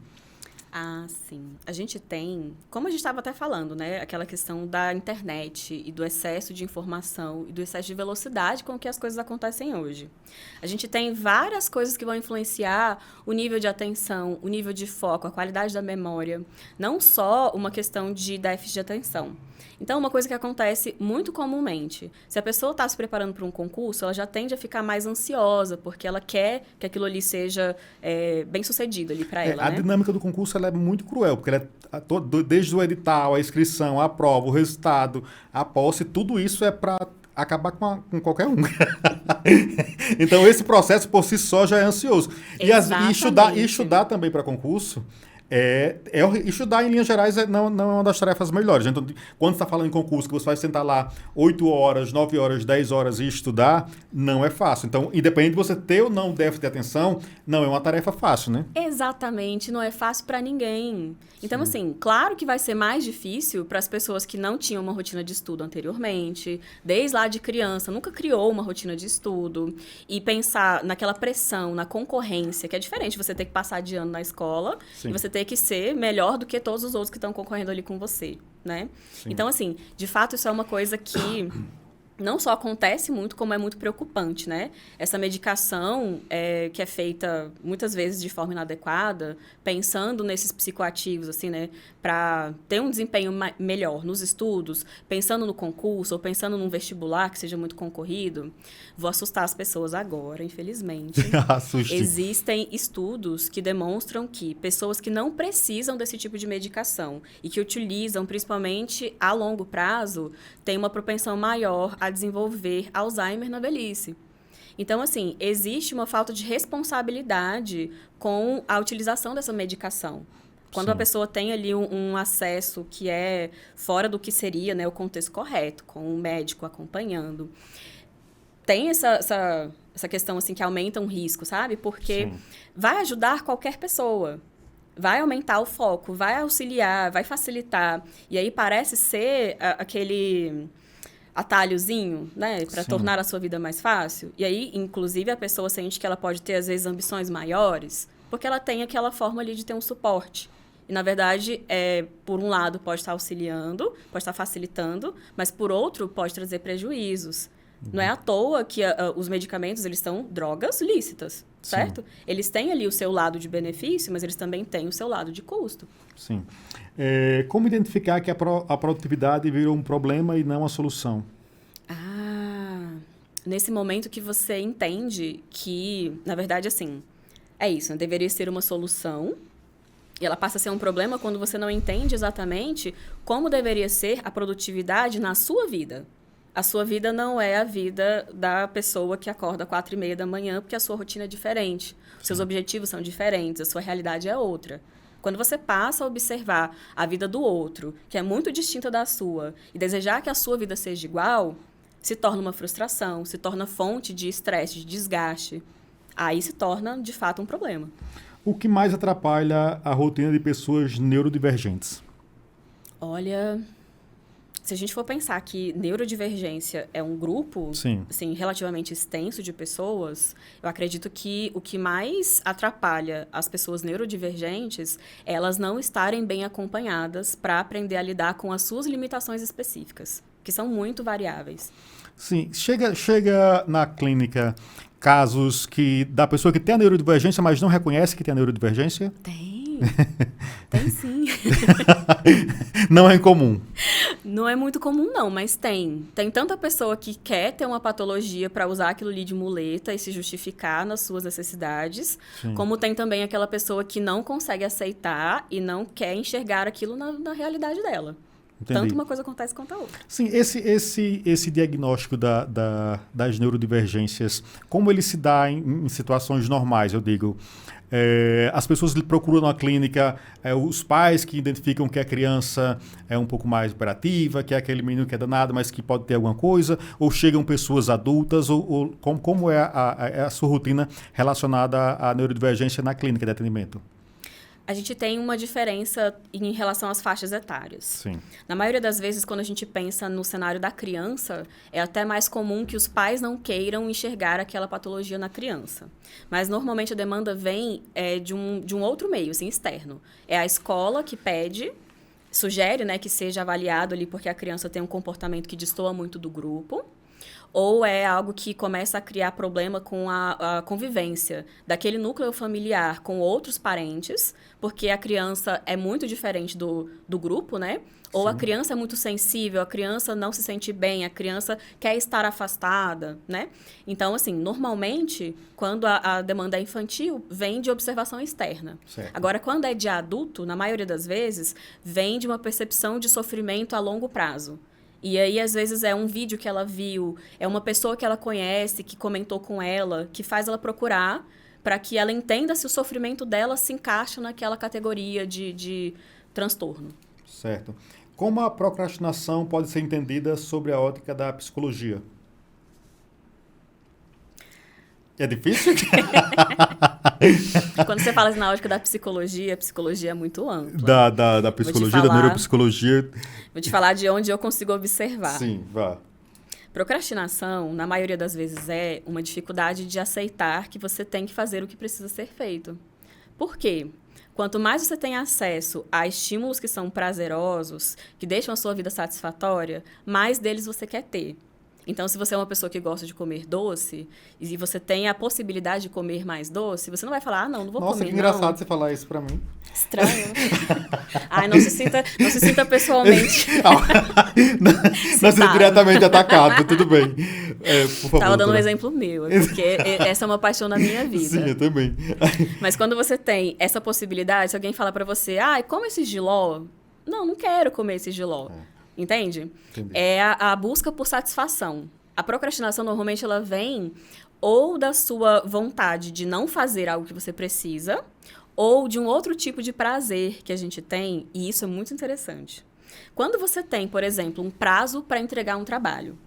Ah, sim. A gente tem, como a gente estava até falando, né? Aquela questão da internet e do excesso de informação e do excesso de velocidade com que as coisas acontecem hoje. A gente tem várias coisas que vão influenciar o nível de atenção, o nível de foco, a qualidade da memória. Não só uma questão de déficit de atenção. Então, uma coisa que acontece muito comumente, se a pessoa está se preparando para um concurso, ela já tende a ficar mais ansiosa, porque ela quer que aquilo ali seja bem sucedido ali para ela, A né? dinâmica do concurso ela é muito cruel, porque ela desde o edital, a inscrição, a prova, o resultado, a posse, tudo isso é para acabar com qualquer um. Então, esse processo por si só já é ansioso. E estudar também para concurso, estudar em linhas gerais não é uma das tarefas melhores. Então, quando você está falando em concurso, que você vai sentar lá 8 horas, 9 horas, 10 horas e estudar, não é fácil. Então, independente de você ter ou não déficit de atenção, não é uma tarefa fácil, né? Exatamente, não é fácil para ninguém. Então, assim, claro que vai ser mais difícil para as pessoas que não tinham uma rotina de estudo anteriormente, desde lá de criança, nunca criou uma rotina de estudo, e pensar naquela pressão, na concorrência, que é diferente você ter que passar de ano na escola e você ter que ser melhor do que todos os outros que estão concorrendo ali com você, né? Sim. Então, assim, de fato, isso é uma coisa que não só acontece muito, como é muito preocupante, né? Essa medicação que é feita muitas vezes de forma inadequada, pensando nesses psicoativos, assim, né? Para ter um desempenho melhor nos estudos, pensando no concurso ou pensando num vestibular que seja muito concorrido. Vou assustar as pessoas agora, infelizmente. Existem estudos que demonstram que pessoas que não precisam desse tipo de medicação e que utilizam principalmente a longo prazo têm uma propensão maior a desenvolver Alzheimer na velhice. Então, assim, existe uma falta de responsabilidade com a utilização dessa medicação. Quando a pessoa tem ali um acesso que é fora do que seria, né, o contexto correto, com um médico acompanhando. Tem essa questão, assim, que aumenta um risco, sabe? Porque vai ajudar qualquer pessoa. Vai aumentar o foco, vai auxiliar, vai facilitar. E aí parece ser aquele atalhozinho, né, para tornar a sua vida mais fácil. E aí, inclusive, a pessoa sente que ela pode ter, às vezes, ambições maiores, porque ela tem aquela forma ali de ter um suporte. E, na verdade, por um lado, pode estar auxiliando, pode estar facilitando, mas, por outro, pode trazer prejuízos. Não é à toa que os medicamentos, eles são drogas lícitas, certo? Sim. Eles têm ali o seu lado de benefício, mas eles também têm o seu lado de custo. Sim. Como identificar que a produtividade virou um problema e não uma solução? Nesse momento que você entende que, na verdade, assim, é isso, né? Deveria ser uma solução e ela passa a ser um problema quando você não entende exatamente como deveria ser a produtividade na sua vida. A sua vida não é a vida da pessoa que acorda às 4h30 da manhã, porque a sua rotina é diferente. Os seus objetivos são diferentes, a sua realidade é outra. Quando você passa a observar a vida do outro, que é muito distinta da sua, e desejar que a sua vida seja igual, se torna uma frustração, se torna fonte de estresse, de desgaste. Aí se torna, de fato, um problema. O que mais atrapalha a rotina de pessoas neurodivergentes? Olha, se a gente for pensar que neurodivergência é um grupo assim, relativamente extenso de pessoas, eu acredito que o que mais atrapalha as pessoas neurodivergentes é elas não estarem bem acompanhadas para aprender a lidar com as suas limitações específicas, que são muito variáveis. Sim, chega na clínica casos da pessoa que tem a neurodivergência, mas não reconhece que tem a neurodivergência? Tem sim. Não é incomum? Não é muito comum não, mas tem. Tem tanta pessoa que quer ter uma patologia para usar aquilo ali de muleta e se justificar nas suas necessidades, como tem também aquela pessoa que não consegue aceitar e não quer enxergar aquilo na realidade dela. Entendi. Tanto uma coisa acontece quanto a outra. Sim, esse diagnóstico das neurodivergências, como ele se dá em situações normais, eu digo? As pessoas procuram na clínica os pais que identificam que a criança é um pouco mais operativa, que é aquele menino que é danado, mas que pode ter alguma coisa, ou chegam pessoas adultas, ou como é a sua rotina relacionada à neurodivergência na clínica de atendimento? A gente tem uma diferença em relação às faixas etárias. Sim. Na maioria das vezes, quando a gente pensa no cenário da criança, é até mais comum que os pais não queiram enxergar aquela patologia na criança. Mas, normalmente, a demanda vem de um outro meio, assim, externo. É a escola que pede, sugere, né, que seja avaliado ali porque a criança tem um comportamento que destoa muito do grupo. Ou é algo que começa a criar problema com a convivência daquele núcleo familiar com outros parentes, porque a criança é muito diferente do grupo, né? Ou a criança é muito sensível, a criança não se sente bem, a criança quer estar afastada, né? Então, assim, normalmente, quando a demanda é infantil, vem de observação externa. Certo. Agora, quando é de adulto, na maioria das vezes, vem de uma percepção de sofrimento a longo prazo. E aí, às vezes, é um vídeo que ela viu, é uma pessoa que ela conhece, que comentou com ela, que faz ela procurar para que ela entenda se o sofrimento dela se encaixa naquela categoria de transtorno. Certo. Como a procrastinação pode ser entendida sobre a ótica da psicologia? É difícil? Quando você fala na ótica da psicologia, a psicologia é muito ampla. Da psicologia, da neuropsicologia. Vou te falar de onde eu consigo observar. Sim, vá. Procrastinação, na maioria das vezes, é uma dificuldade de aceitar que você tem que fazer o que precisa ser feito. Por quê? Quanto mais você tem acesso a estímulos que são prazerosos, que deixam a sua vida satisfatória, mais deles você quer ter. Então, se você é uma pessoa que gosta de comer doce, e você tem a possibilidade de comer mais doce, você não vai falar, não vou Nossa, comer, que engraçado você falar isso pra mim. Estranho. Ai, não se sinta pessoalmente. Não seja diretamente atacado, tudo bem. Por favor. Tava dando um exemplo meu, porque essa é uma paixão na minha vida. Sim, eu também. Mas quando você tem essa possibilidade, se alguém fala pra você, come esse jiló. Não quero comer esse jiló. Entende? Entendi. É a busca por satisfação. A procrastinação, normalmente, ela vem ou da sua vontade de não fazer algo que você precisa, ou de um outro tipo de prazer que a gente tem, e isso é muito interessante. Quando você tem, por exemplo, um prazo para entregar um trabalho,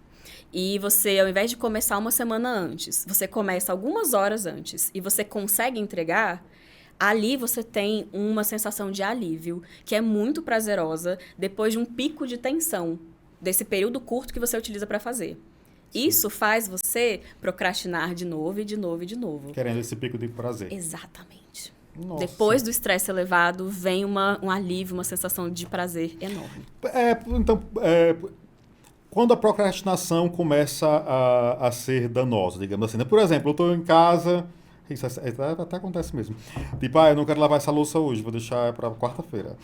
e você, ao invés de começar uma semana antes, você começa algumas horas antes, e você consegue entregar, ali você tem uma sensação de alívio, que é muito prazerosa, depois de um pico de tensão, desse período curto que você utiliza para fazer. Sim. Isso faz você procrastinar de novo e de novo e de novo. Querendo esse pico de prazer. Exatamente. Nossa. Depois do estresse elevado, vem um alívio, uma sensação de prazer enorme. Quando a procrastinação começa a ser danosa, digamos assim, né? Por exemplo, eu estou em casa... Isso até acontece mesmo. Tipo, eu não quero lavar essa louça hoje, vou deixar para quarta-feira.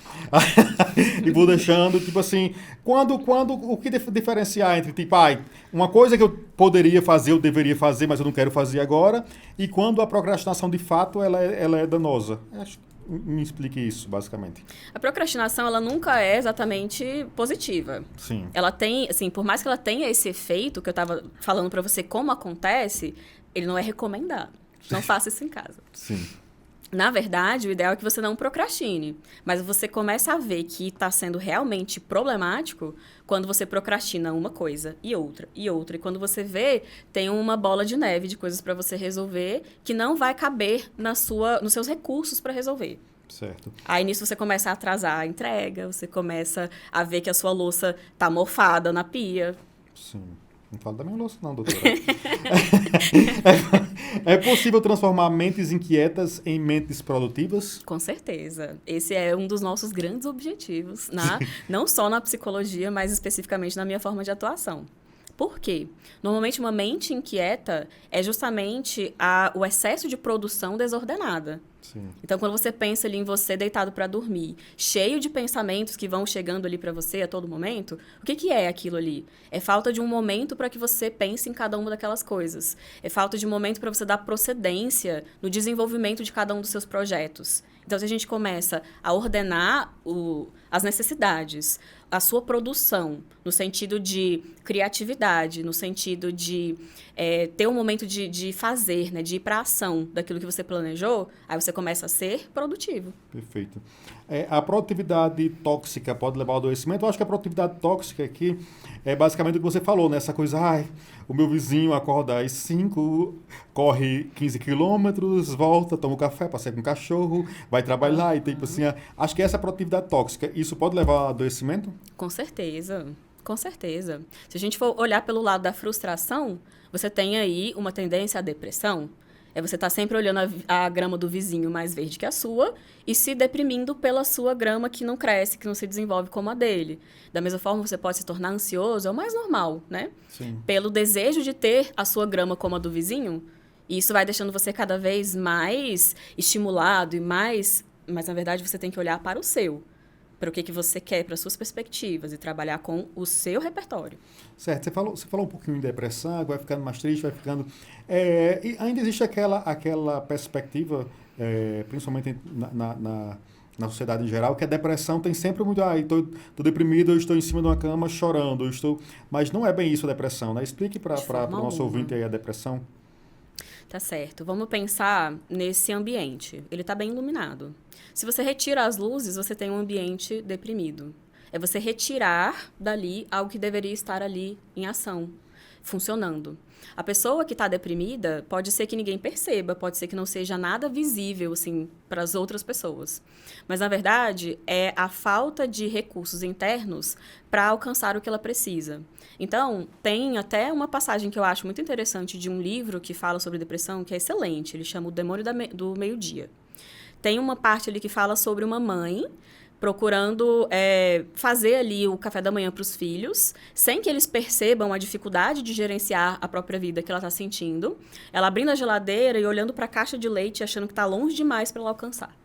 E vou deixando, tipo assim, o que diferenciar entre, tipo, uma coisa que eu poderia fazer, eu deveria fazer, mas eu não quero fazer agora, e quando a procrastinação, de fato, ela é danosa. Me explique isso, basicamente. A procrastinação, ela nunca é exatamente positiva. Sim. Ela tem, assim, por mais que ela tenha esse efeito, que eu estava falando para você como acontece, ele não é recomendado. Não faça isso em casa. Sim. Na verdade, o ideal é que você não procrastine. Mas você começa a ver que está sendo realmente problemático quando você procrastina uma coisa e outra e outra. E quando você vê, tem uma bola de neve de coisas para você resolver que não vai caber nos seus recursos para resolver. Certo. Aí, nisso, você começa a atrasar a entrega, você começa a ver que a sua louça está mofada na pia. Sim. Não fala da minha louça, não, doutora. É possível transformar mentes inquietas em mentes produtivas? Com certeza. Esse é um dos nossos grandes objetivos, não só na psicologia, mas especificamente na minha forma de atuação. Por quê? Normalmente, uma mente inquieta é justamente o excesso de produção desordenada. Sim. Então, quando você pensa ali em você deitado para dormir, cheio de pensamentos que vão chegando ali para você a todo momento, o que é aquilo ali? É falta de um momento para que você pense em cada uma daquelas coisas. É falta de um momento para você dar procedência no desenvolvimento de cada um dos seus projetos. Então, se a gente começa a ordenar as necessidades, a sua produção, no sentido de criatividade, no sentido de ter um momento de fazer, né, de ir para a ação daquilo que você planejou, aí você começa a ser produtivo. Perfeito. A produtividade tóxica pode levar ao adoecimento? Eu acho que a produtividade tóxica aqui é basicamente o que você falou, né? Essa coisa, o meu vizinho acorda às 5, corre 15 quilômetros, volta, toma um café, passeia com o cachorro, vai trabalhar e tipo assim, acho que essa é a produtividade tóxica. Isso pode levar ao adoecimento? Com certeza, com certeza. Se a gente for olhar pelo lado da frustração, você tem aí uma tendência à depressão. Você tá sempre olhando a grama do vizinho mais verde que a sua e se deprimindo pela sua grama que não cresce, que não se desenvolve como a dele. Da mesma forma, você pode se tornar ansioso, é o mais normal, né? Sim. Pelo desejo de ter a sua grama como a do vizinho, e isso vai deixando você cada vez mais estimulado e mais... Mas, na verdade, você tem que olhar para o seu. Para o que você quer, para as suas perspectivas e trabalhar com o seu repertório. Certo, você falou um pouquinho em depressão, vai ficando mais triste, vai ficando... e ainda existe aquela perspectiva, principalmente na sociedade em geral, que a depressão tem sempre muito... tô deprimido, eu estou em cima de uma cama chorando, mas não é bem isso a depressão, né? Explique para o nosso ouvinte aí a depressão. Tá certo. Vamos pensar nesse ambiente. Ele está bem iluminado. Se você retira as luzes, você tem um ambiente deprimido. É você retirar dali algo que deveria estar ali em ação, funcionando. A pessoa que está deprimida pode ser que ninguém perceba, pode ser que não seja nada visível assim, para as outras pessoas. Mas, na verdade, é a falta de recursos internos para alcançar o que ela precisa. Então, tem até uma passagem que eu acho muito interessante de um livro que fala sobre depressão, que é excelente. Ele chama O Demônio do Meio-Dia. Tem uma parte ali que fala sobre uma mãe procurando fazer ali o café da manhã para os filhos, sem que eles percebam a dificuldade de gerenciar a própria vida que ela está sentindo. Ela abrindo a geladeira e olhando para a caixa de leite, achando que está longe demais para ela alcançar.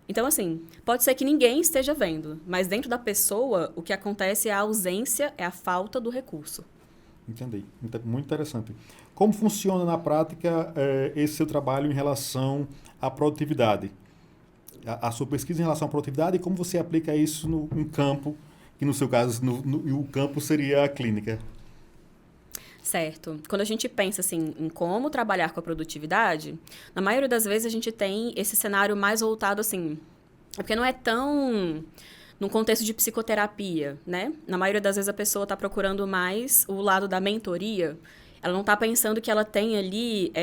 Então, assim, pode ser que ninguém esteja vendo, mas dentro da pessoa, o que acontece é a ausência, é a falta do recurso. Entendi. Muito interessante. Como funciona na prática esse seu trabalho em relação à produtividade? A sua pesquisa em relação à produtividade e como você aplica isso em campo, que no seu caso, o campo seria a clínica. Certo. Quando a gente pensa assim, em como trabalhar com a produtividade, na maioria das vezes a gente tem esse cenário mais voltado assim, porque não é tão num contexto de psicoterapia, né? Na maioria das vezes a pessoa está procurando mais o lado da mentoria. Ela não está pensando que ela tem ali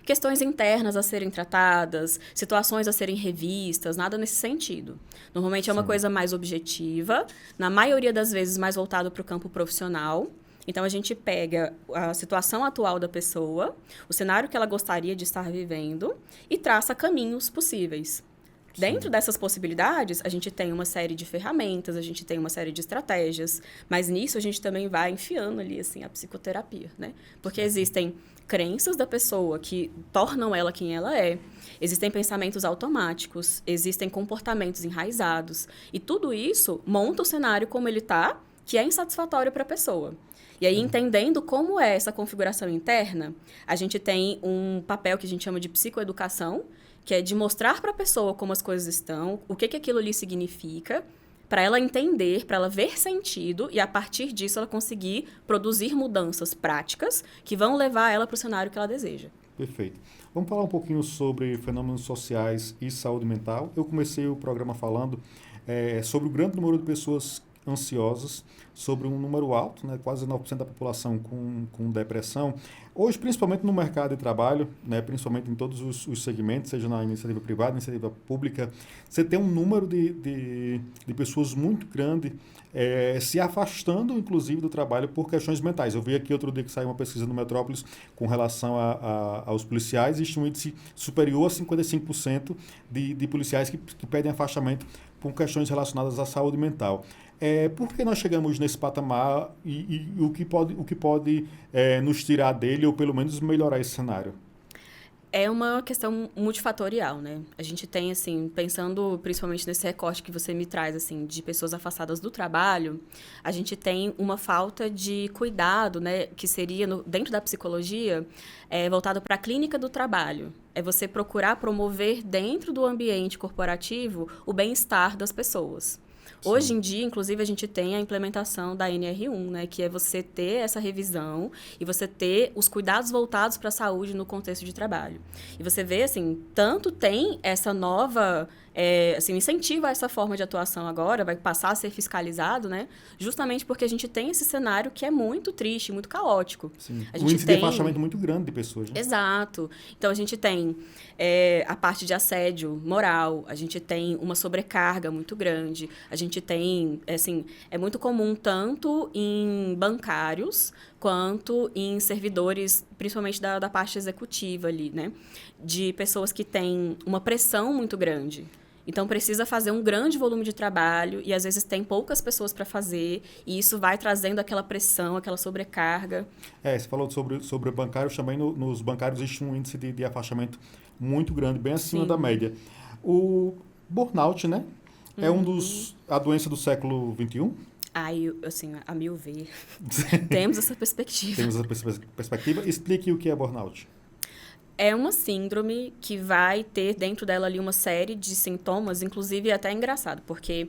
questões internas a serem tratadas, situações a serem revistas, nada nesse sentido. Normalmente é uma coisa mais objetiva, na maioria das vezes mais voltado para o campo profissional. Então, a gente pega a situação atual da pessoa, o cenário que ela gostaria de estar vivendo e traça caminhos possíveis. Sim. Dentro dessas possibilidades, a gente tem uma série de ferramentas, a gente tem uma série de estratégias, mas nisso a gente também vai enfiando ali, assim, a psicoterapia, né? Porque existem crenças da pessoa que tornam ela quem ela é, existem pensamentos automáticos, existem comportamentos enraizados, e tudo isso monta o cenário como ele está, que é insatisfatório para a pessoa. E aí, entendendo como é essa configuração interna, a gente tem um papel que a gente chama de psicoeducação, que é de mostrar para a pessoa como as coisas estão, o que aquilo ali significa, para ela entender, para ela ver sentido e, a partir disso, ela conseguir produzir mudanças práticas que vão levar ela para o cenário que ela deseja. Perfeito. Vamos falar um pouquinho sobre fenômenos sociais e saúde mental. Eu comecei o programa falando sobre o grande número de pessoas ansiosas, sobre um número alto, né, quase 9% da população com depressão. Hoje, principalmente no mercado de trabalho, né, principalmente em todos os segmentos, seja na iniciativa privada, iniciativa pública, você tem um número de pessoas muito grande se afastando, inclusive, do trabalho por questões mentais. Eu vi aqui outro dia que saiu uma pesquisa no Metrópolis com relação aos policiais, existe um índice superior a 55% de policiais que pedem afastamento por questões relacionadas à saúde mental. Por que nós chegamos nesse patamar e o que pode nos tirar dele ou pelo menos melhorar esse cenário? É uma questão multifatorial, né? A gente tem, assim, pensando principalmente nesse recorte que você me traz, assim, de pessoas afastadas do trabalho, a gente tem uma falta de cuidado, né? Que seria, dentro da psicologia, voltado para a clínica do trabalho. É você procurar promover dentro do ambiente corporativo o bem-estar das pessoas. Sim. Hoje em dia, inclusive, a gente tem a implementação da NR1, né, que é você ter essa revisão e você ter os cuidados voltados para a saúde no contexto de trabalho. E você vê, assim, tanto tem essa nova... assim, incentiva essa forma de atuação agora, vai passar a ser fiscalizado, né? Justamente porque a gente tem esse cenário que é muito triste, muito caótico. Sim. A Um gente índice tem... de afastamento muito grande de pessoas, né? Exato. Então, a gente tem a parte de assédio moral, a gente tem uma sobrecarga muito grande, a gente tem, assim, é muito comum tanto em bancários quanto em servidores, principalmente da parte executiva ali, né? De pessoas que têm uma pressão muito grande. Então, precisa fazer um grande volume de trabalho e, às vezes, tem poucas pessoas para fazer e isso vai trazendo aquela pressão, aquela sobrecarga. Você falou sobre bancários, também nos bancários existe um índice de afastamento muito grande, bem acima Sim. da média. O burnout, né? É a doença do século XXI? Assim, a meu ver, temos essa perspectiva. Temos essa perspectiva. Explique o que é burnout. É uma síndrome que vai ter dentro dela ali uma série de sintomas, inclusive é até engraçado, porque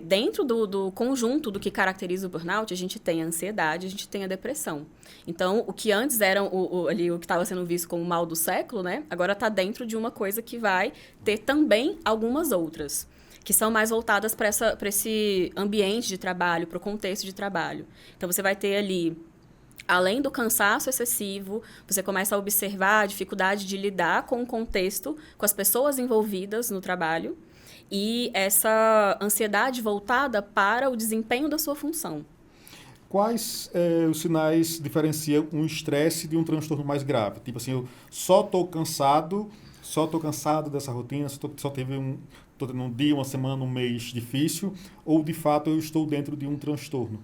dentro do conjunto do que caracteriza o burnout, a gente tem a ansiedade, a gente tem a depressão. Então, o que antes era o que estava sendo visto como o mal do século, né? Agora está dentro de uma coisa que vai ter também algumas outras, que são mais voltadas para esse ambiente de trabalho, para o contexto de trabalho. Então, você vai ter ali... Além do cansaço excessivo, você começa a observar a dificuldade de lidar com o contexto, com as pessoas envolvidas no trabalho e essa ansiedade voltada para o desempenho da sua função. Quais os sinais diferenciam um estresse de um transtorno mais grave? Tipo assim, eu só estou cansado dessa rotina, só teve tô tendo um dia, uma semana, um mês difícil, ou de fato eu estou dentro de um transtorno?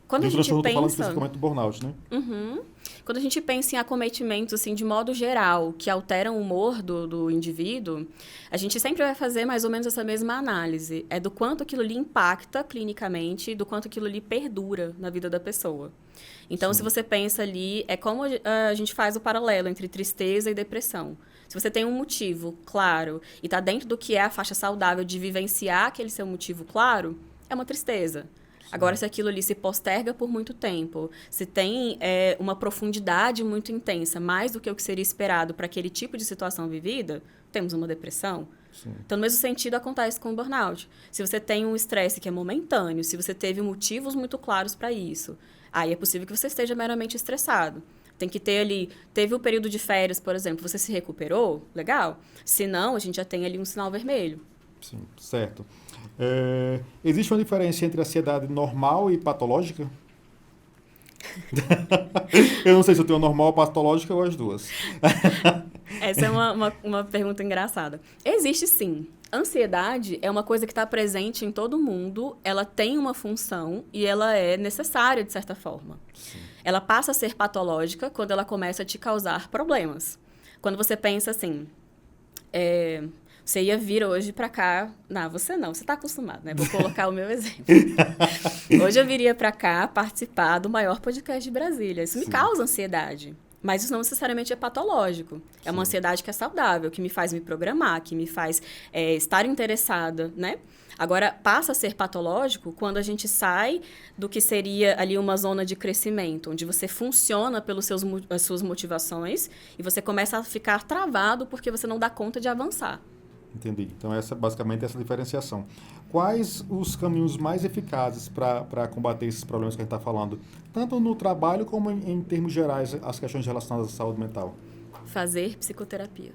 Quando a gente transtorno, pensa... falando especificamente do burnout, né? Uhum. Quando a gente pensa em acometimentos, assim, de modo geral, que alteram o humor do indivíduo, a gente sempre vai fazer mais ou menos essa mesma análise. É do quanto aquilo lhe impacta clinicamente, do quanto aquilo lhe perdura na vida da pessoa. Então, Sim. se você pensa ali, é como a gente faz o paralelo entre tristeza e depressão. Se você tem um motivo claro e está dentro do que é a faixa saudável de vivenciar aquele seu motivo claro, é uma tristeza. Agora, se aquilo ali se posterga por muito tempo, se tem uma profundidade muito intensa, mais do que o que seria esperado para aquele tipo de situação vivida, temos uma depressão. Sim. Então, no mesmo sentido, acontece com o burnout. Se você tem um estresse que é momentâneo, se você teve motivos muito claros para isso, aí é possível que você esteja meramente estressado. Tem que ter ali... Teve o período de férias, por exemplo, você se recuperou? Legal. Se não, a gente já tem ali um sinal vermelho. Sim, certo. Existe uma diferença entre ansiedade normal e patológica? Eu não sei se eu tenho normal ou patológica ou as duas. Essa é uma pergunta engraçada. Existe sim. Ansiedade é uma coisa que está presente em todo mundo, ela tem uma função e ela é necessária, de certa forma. Sim. Ela passa a ser patológica quando ela começa a te causar problemas. Quando você pensa assim... Você ia vir hoje pra cá... Não, você não. Você tá acostumado, né? Vou colocar o meu exemplo. Hoje eu viria pra cá participar do maior podcast de Brasília. Isso me causa ansiedade. Mas isso não necessariamente é patológico. É uma ansiedade que é saudável, que me faz me programar, que me faz estar interessada, né? Agora, passa a ser patológico quando a gente sai do que seria ali uma zona de crescimento, onde você funciona pelas suas motivações e você começa a ficar travado porque você não dá conta de avançar. Entendi. Então, basicamente essa diferenciação. Quais os caminhos mais eficazes para combater esses problemas que a gente está falando? Tanto no trabalho como em termos gerais, as questões relacionadas à saúde mental. Fazer psicoterapia.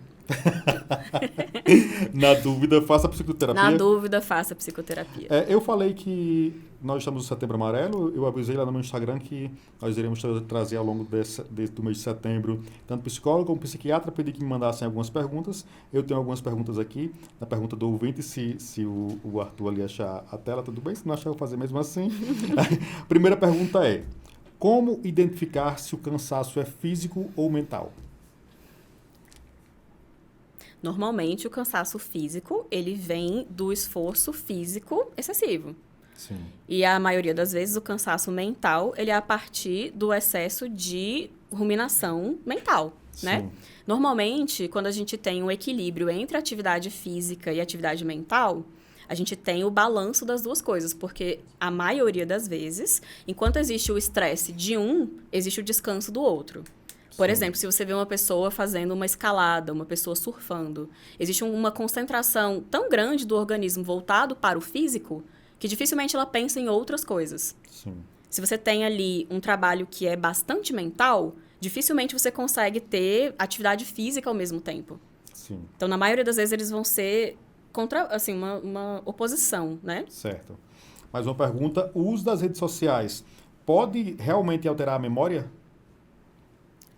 Na dúvida, faça psicoterapia. Na dúvida, faça psicoterapia. Eu falei que nós estamos no Setembro Amarelo. Eu avisei lá no meu Instagram que nós iremos trazer ao longo do mês de setembro tanto psicólogo como psiquiatra. Pedi que me mandassem algumas perguntas. Eu tenho algumas perguntas aqui. Na pergunta do ouvinte, se o Arthur ali achar a tela, tudo bem. Se não achar, eu vou fazer mesmo assim. A primeira pergunta é: como identificar se o cansaço é físico ou mental? Normalmente, o cansaço físico, ele vem do esforço físico excessivo. Sim. E a maioria das vezes, o cansaço mental, ele é a partir do excesso de ruminação mental, né? Normalmente, quando a gente tem um equilíbrio entre a atividade física e a atividade mental, A gente tem o balanço das duas coisas, porque a maioria das vezes, enquanto existe o estresse de um, existe o descanso do outro. Por exemplo, se você vê uma pessoa fazendo uma escalada, uma pessoa surfando, existe uma concentração tão grande do organismo voltado para o físico que dificilmente ela pensa em outras coisas. Sim. Se você tem ali um trabalho que é bastante mental, dificilmente você consegue ter atividade física ao mesmo tempo. Sim. Então, na maioria das vezes, eles vão ser contra, assim, uma oposição, né? Certo. Mais uma pergunta. O uso das redes sociais pode realmente alterar a memória?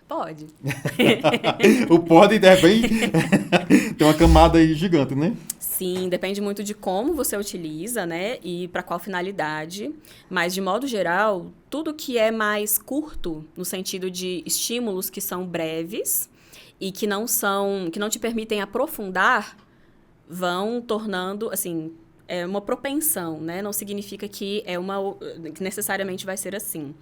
Pode. O pode é bem... Tem uma camada aí gigante, né? Sim, depende muito de como você utiliza, né? E para qual finalidade. Mas, de modo geral, tudo que é mais curto, no sentido de estímulos que são breves e que não te permitem aprofundar, vão tornando, assim, é uma propensão, né? Não significa que que necessariamente vai ser assim.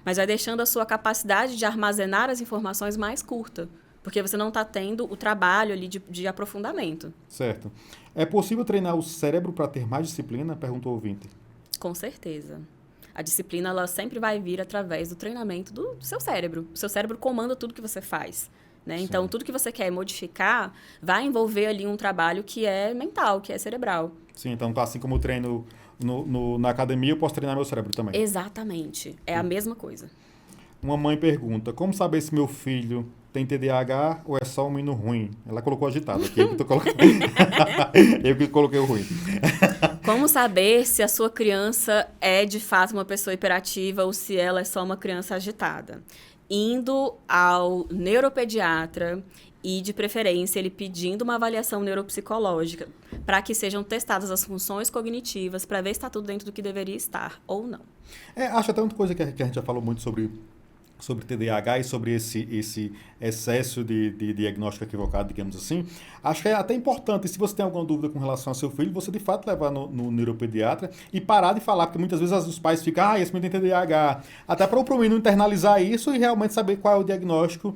Mas vai deixando a sua capacidade de armazenar as informações mais curta, porque você não está tendo o trabalho ali de aprofundamento. Certo. É possível treinar o cérebro para ter mais disciplina? Perguntou o ouvinte. Com certeza. A disciplina, ela sempre vai vir através do treinamento do seu cérebro. O seu cérebro comanda tudo que você faz, né? Então, tudo que você quer modificar vai envolver ali um trabalho que é mental, que é cerebral. Sim, então assim como eu treino na academia, eu posso treinar meu cérebro também. Exatamente. É a mesma coisa. Uma mãe pergunta, como saber se meu filho tem TDAH ou é só um menino ruim? Ela colocou agitado aqui, eu que coloquei o ruim. Como saber se a sua criança é, de fato, uma pessoa hiperativa ou se ela é só uma criança agitada? Indo ao neuropediatra e, de preferência, ele pedindo uma avaliação neuropsicológica para que sejam testadas as funções cognitivas para ver se está tudo dentro do que deveria estar ou não. Acho até uma coisa que a gente já falou muito sobre TDAH e sobre esse excesso de diagnóstico equivocado, digamos assim. Acho que é até importante, se você tem alguma dúvida com relação ao seu filho, você de fato levar no neuropediatra e parar de falar, porque muitas vezes os pais ficam, esse menino tem TDAH. Até para o menino internalizar isso e realmente saber qual é o diagnóstico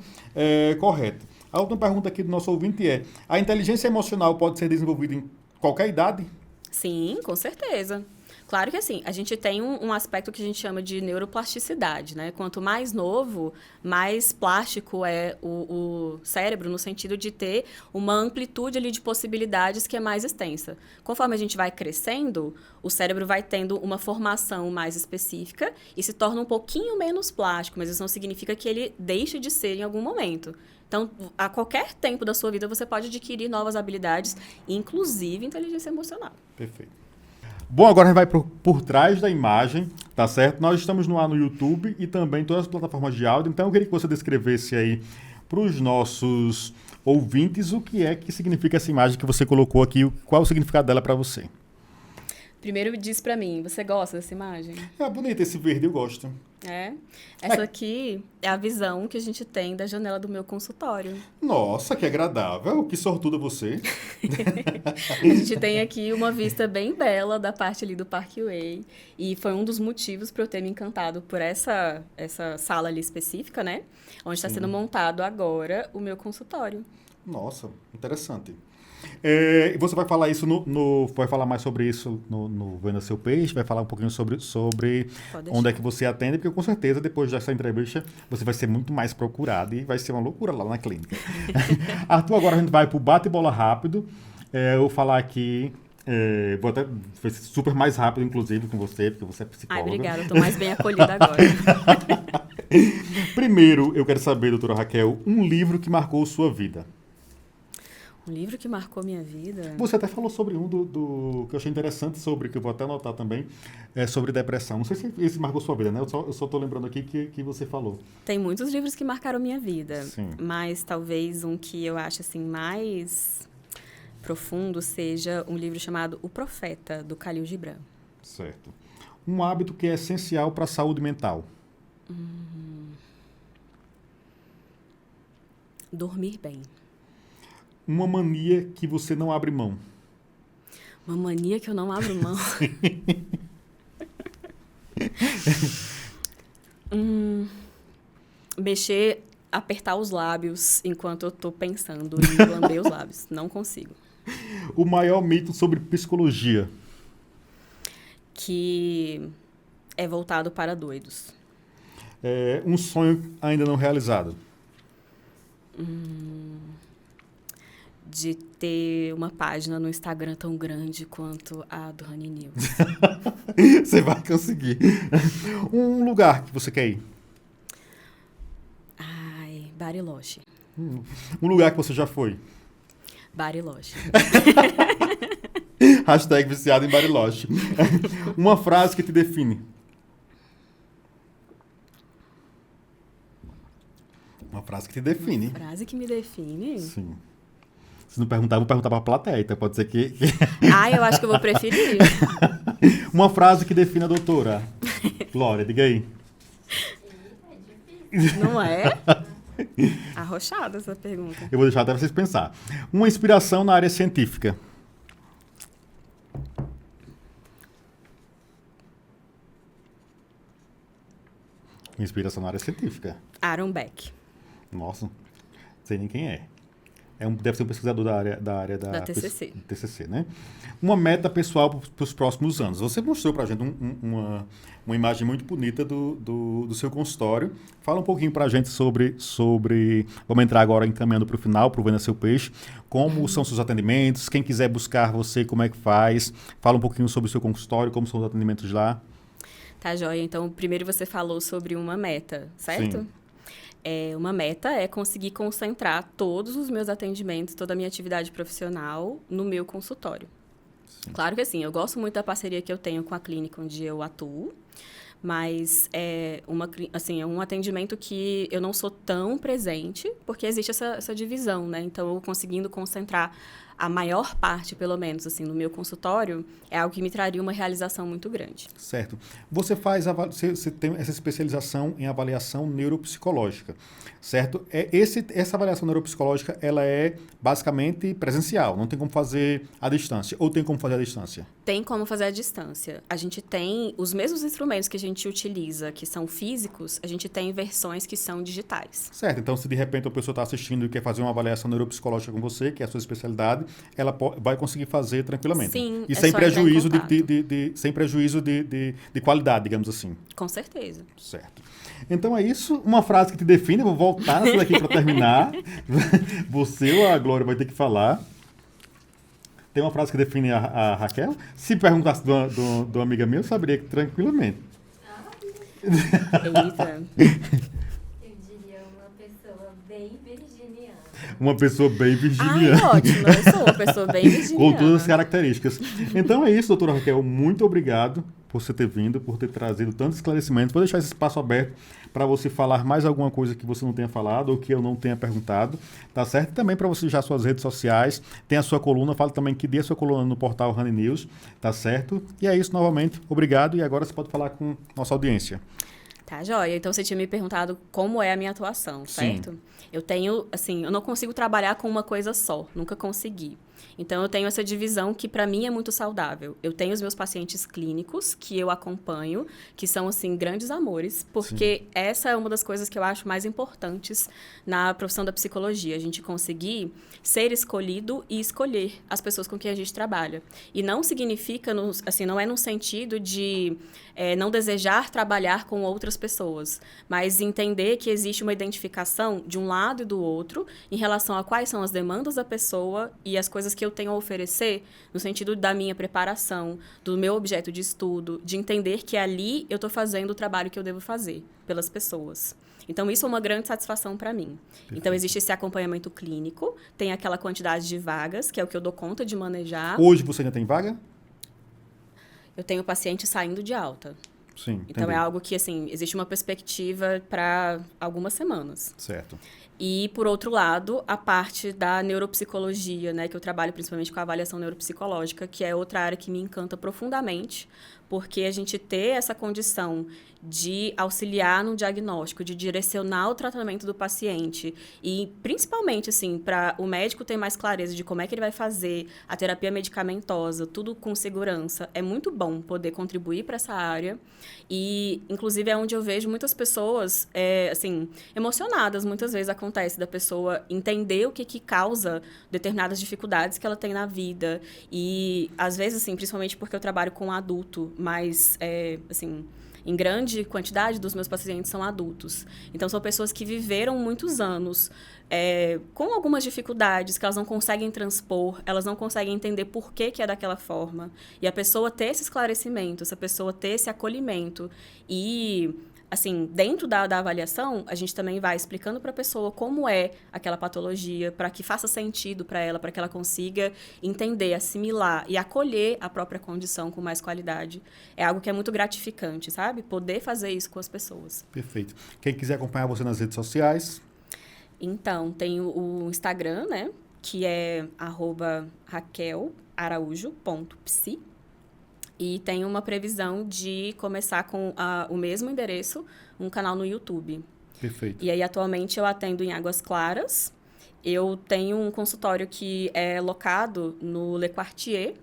correto. A última pergunta aqui do nosso ouvinte é, a inteligência emocional pode ser desenvolvida em qualquer idade? Sim, com certeza. Claro que assim, a gente tem um aspecto que a gente chama de neuroplasticidade, né? Quanto mais novo, mais plástico é o cérebro, no sentido de ter uma amplitude ali de possibilidades que é mais extensa. Conforme a gente vai crescendo, o cérebro vai tendo uma formação mais específica e se torna um pouquinho menos plástico, mas isso não significa que ele deixe de ser em algum momento. Então, a qualquer tempo da sua vida, você pode adquirir novas habilidades, inclusive inteligência emocional. Perfeito. Bom, agora a gente vai por trás da imagem, tá certo? Nós estamos no ar no YouTube e também em todas as plataformas de áudio, então eu queria que você descrevesse aí para os nossos ouvintes o que significa essa imagem que você colocou aqui, qual é o significado dela para você. Primeiro diz pra mim, você gosta dessa imagem? É bonito esse verde, eu gosto. É? Essa aqui é a visão que a gente tem da janela do meu consultório. Nossa, que agradável. Que sortuda você. A gente tem aqui uma vista bem bela da parte ali do Parkway. E foi um dos motivos para eu ter me encantado por essa sala ali específica, né? Onde está sendo montado agora o meu consultório. Nossa, interessante. Você vai falar isso vai falar mais sobre isso no Venda Seu Peixe, vai falar um pouquinho sobre onde é que você atende, porque com certeza depois dessa entrevista você vai ser muito mais procurado e vai ser uma loucura lá na clínica. Arthur, agora a gente vai pro bate-bola rápido. Eu vou falar aqui, vou até foi super mais rápido, inclusive, com você, porque você é psicóloga. Ai, obrigada, eu tô mais bem acolhida agora. Primeiro, eu quero saber, doutora Raquel, um livro que marcou sua vida. Um livro que marcou minha vida? Você até falou sobre um que eu achei interessante, que eu vou até anotar também, sobre depressão. Não sei se esse marcou sua vida, né? Eu só estou lembrando aqui que você falou. Tem muitos livros que marcaram minha vida. Sim. Mas talvez um que eu acho assim, mais profundo seja um livro chamado O Profeta, do Khalil Gibran. Certo. Um hábito que é essencial para a saúde mental. Dormir bem. Uma mania que você não abre mão. Uma mania que eu não abro mão. Apertar os lábios enquanto eu tô pensando em lamber os lábios. Não consigo. O maior mito sobre psicologia. Que é voltado para doidos. Um sonho ainda não realizado. De ter uma página no Instagram tão grande quanto a do Honey News. Você vai conseguir. Um lugar que você quer ir. Ai, Bariloche. Um lugar que você já foi. Bariloche. Hashtag viciado em Bariloche. Uma frase que te define. Uma frase que te define. Frase que me define? Sim. Se não perguntar, eu vou perguntar para a plateia. Então pode ser que... Eu acho que eu vou preferir. Uma frase que define a doutora. Glória, diga aí. Não é? Arrochada essa pergunta. Eu vou deixar até vocês pensar. Uma inspiração na área científica. Inspiração na área científica. Aaron Beck. Nossa, não sei nem quem é. Deve ser um pesquisador da área da TCC. TCC, né? Uma meta pessoal para os próximos anos. Você mostrou para a gente uma imagem muito bonita do seu consultório. Fala um pouquinho para a gente sobre... Vamos entrar agora encaminhando para o final, para o Venda Seu Peixe. Como são seus atendimentos? Quem quiser buscar você, como é que faz? Fala um pouquinho sobre o seu consultório, como são os atendimentos lá. Tá, joia. Então, primeiro você falou sobre uma meta, certo? Sim. Uma meta é conseguir concentrar todos os meus atendimentos, toda a minha atividade profissional no meu consultório. Sim. Claro que assim, eu gosto muito da parceria que eu tenho com a clínica onde eu atuo, mas é um atendimento que eu não sou tão presente, porque existe essa divisão, né? Então, eu conseguindo concentrar a maior parte, pelo menos, assim, no meu consultório, é algo que me traria uma realização muito grande. Certo. Você tem essa especialização em avaliação neuropsicológica, certo? Essa avaliação neuropsicológica, ela é basicamente presencial, não tem como fazer à distância, ou tem como fazer à distância? Tem como fazer à distância. A gente tem os mesmos instrumentos que a gente utiliza, que são físicos, a gente tem versões que são digitais. Certo. Então, se de repente a pessoa está assistindo e quer fazer uma avaliação neuropsicológica com você, que é a sua especialidade, ela vai conseguir fazer tranquilamente. Sim, e sem prejuízo sem prejuízo de qualidade, digamos assim. Com certeza. Certo. Então é isso. Uma frase que te define. Eu vou voltar nessa daqui para terminar. Você ou a Glória vai ter que falar. Tem uma frase que define a Raquel? Se perguntasse de uma amiga minha, eu saberia que tranquilamente. Eita. Uma pessoa bem virginiana. Ótimo, eu sou uma pessoa bem virginiana. Com todas as características. Então é isso, doutora Raquel. Muito obrigado por você ter vindo, por ter trazido tantos esclarecimentos. Vou deixar esse espaço aberto para você falar mais alguma coisa que você não tenha falado ou que eu não tenha perguntado, tá certo? E também para você já suas redes sociais, tem a sua coluna, fala também que dê a sua coluna no portal Honey News, tá certo? E é isso novamente, obrigado e agora você pode falar com nossa audiência. Tá, joia. Então, você tinha me perguntado como é a minha atuação, certo? Sim. Eu tenho, assim, eu não consigo trabalhar com uma coisa só, nunca consegui. Então, eu tenho essa divisão que, para mim, é muito saudável. Eu tenho os meus pacientes clínicos, que eu acompanho, que são, assim, grandes amores, porque Sim. essa é uma das coisas que eu acho mais importantes na profissão da psicologia. A gente conseguir ser escolhido e escolher as pessoas com quem a gente trabalha. E não significa, assim, não é no sentido de não desejar trabalhar com outras pessoas, mas entender que existe uma identificação de um lado e do outro em relação a quais são as demandas da pessoa e as coisas que eu tenho a oferecer no sentido da minha preparação, do meu objeto de estudo, de entender que ali eu estou fazendo o trabalho que eu devo fazer pelas pessoas. Então, isso é uma grande satisfação para mim. Perfeito. Então, existe esse acompanhamento clínico, tem aquela quantidade de vagas, que é o que eu dou conta de manejar. Hoje você ainda tem vaga? Eu tenho paciente saindo de alta. Sim, então, entendi. É algo que, assim, existe uma perspectiva para algumas semanas. Certo. E, por outro lado, a parte da neuropsicologia, né, que eu trabalho principalmente com a avaliação neuropsicológica, que é outra área que me encanta profundamente, porque a gente ter essa condição de auxiliar no diagnóstico, de direcionar o tratamento do paciente e, principalmente, assim, para o médico ter mais clareza de como é que ele vai fazer a terapia medicamentosa, tudo com segurança, é muito bom poder contribuir para essa área. E, inclusive, é onde eu vejo muitas pessoas, assim, emocionadas. Muitas vezes acontece da pessoa entender o que causa determinadas dificuldades que ela tem na vida. E, às vezes, assim, principalmente porque eu trabalho com adulto, mas, assim, em grande quantidade dos meus pacientes são adultos. Então, são pessoas que viveram muitos anos com algumas dificuldades que elas não conseguem transpor, elas não conseguem entender por que é daquela forma. E a pessoa ter esse esclarecimento, essa pessoa ter esse acolhimento e... Assim, dentro da avaliação, a gente também vai explicando para a pessoa como é aquela patologia, para que faça sentido para ela, para que ela consiga entender, assimilar e acolher a própria condição com mais qualidade. É algo que é muito gratificante, sabe? Poder fazer isso com as pessoas. Perfeito. Quem quiser acompanhar você nas redes sociais? Então, tem o Instagram, né? Que é @raquelaraújo.psi. E tem uma previsão de começar com o mesmo endereço, um canal no YouTube. Perfeito. E aí, atualmente, eu atendo em Águas Claras. Eu tenho um consultório que é locado no Le Quartier.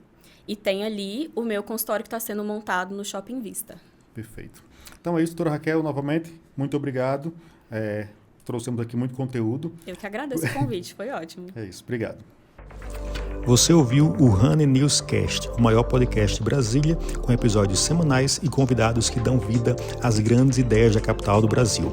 E tem ali o meu consultório que está sendo montado no Shopping Vista. Perfeito. Então é isso, doutora Raquel, novamente, muito obrigado. Trouxemos aqui muito conteúdo. Eu que agradeço o convite, foi ótimo. É isso, obrigado. Você ouviu o Honey Newscast, o maior podcast de Brasília, com episódios semanais e convidados que dão vida às grandes ideias da capital do Brasil.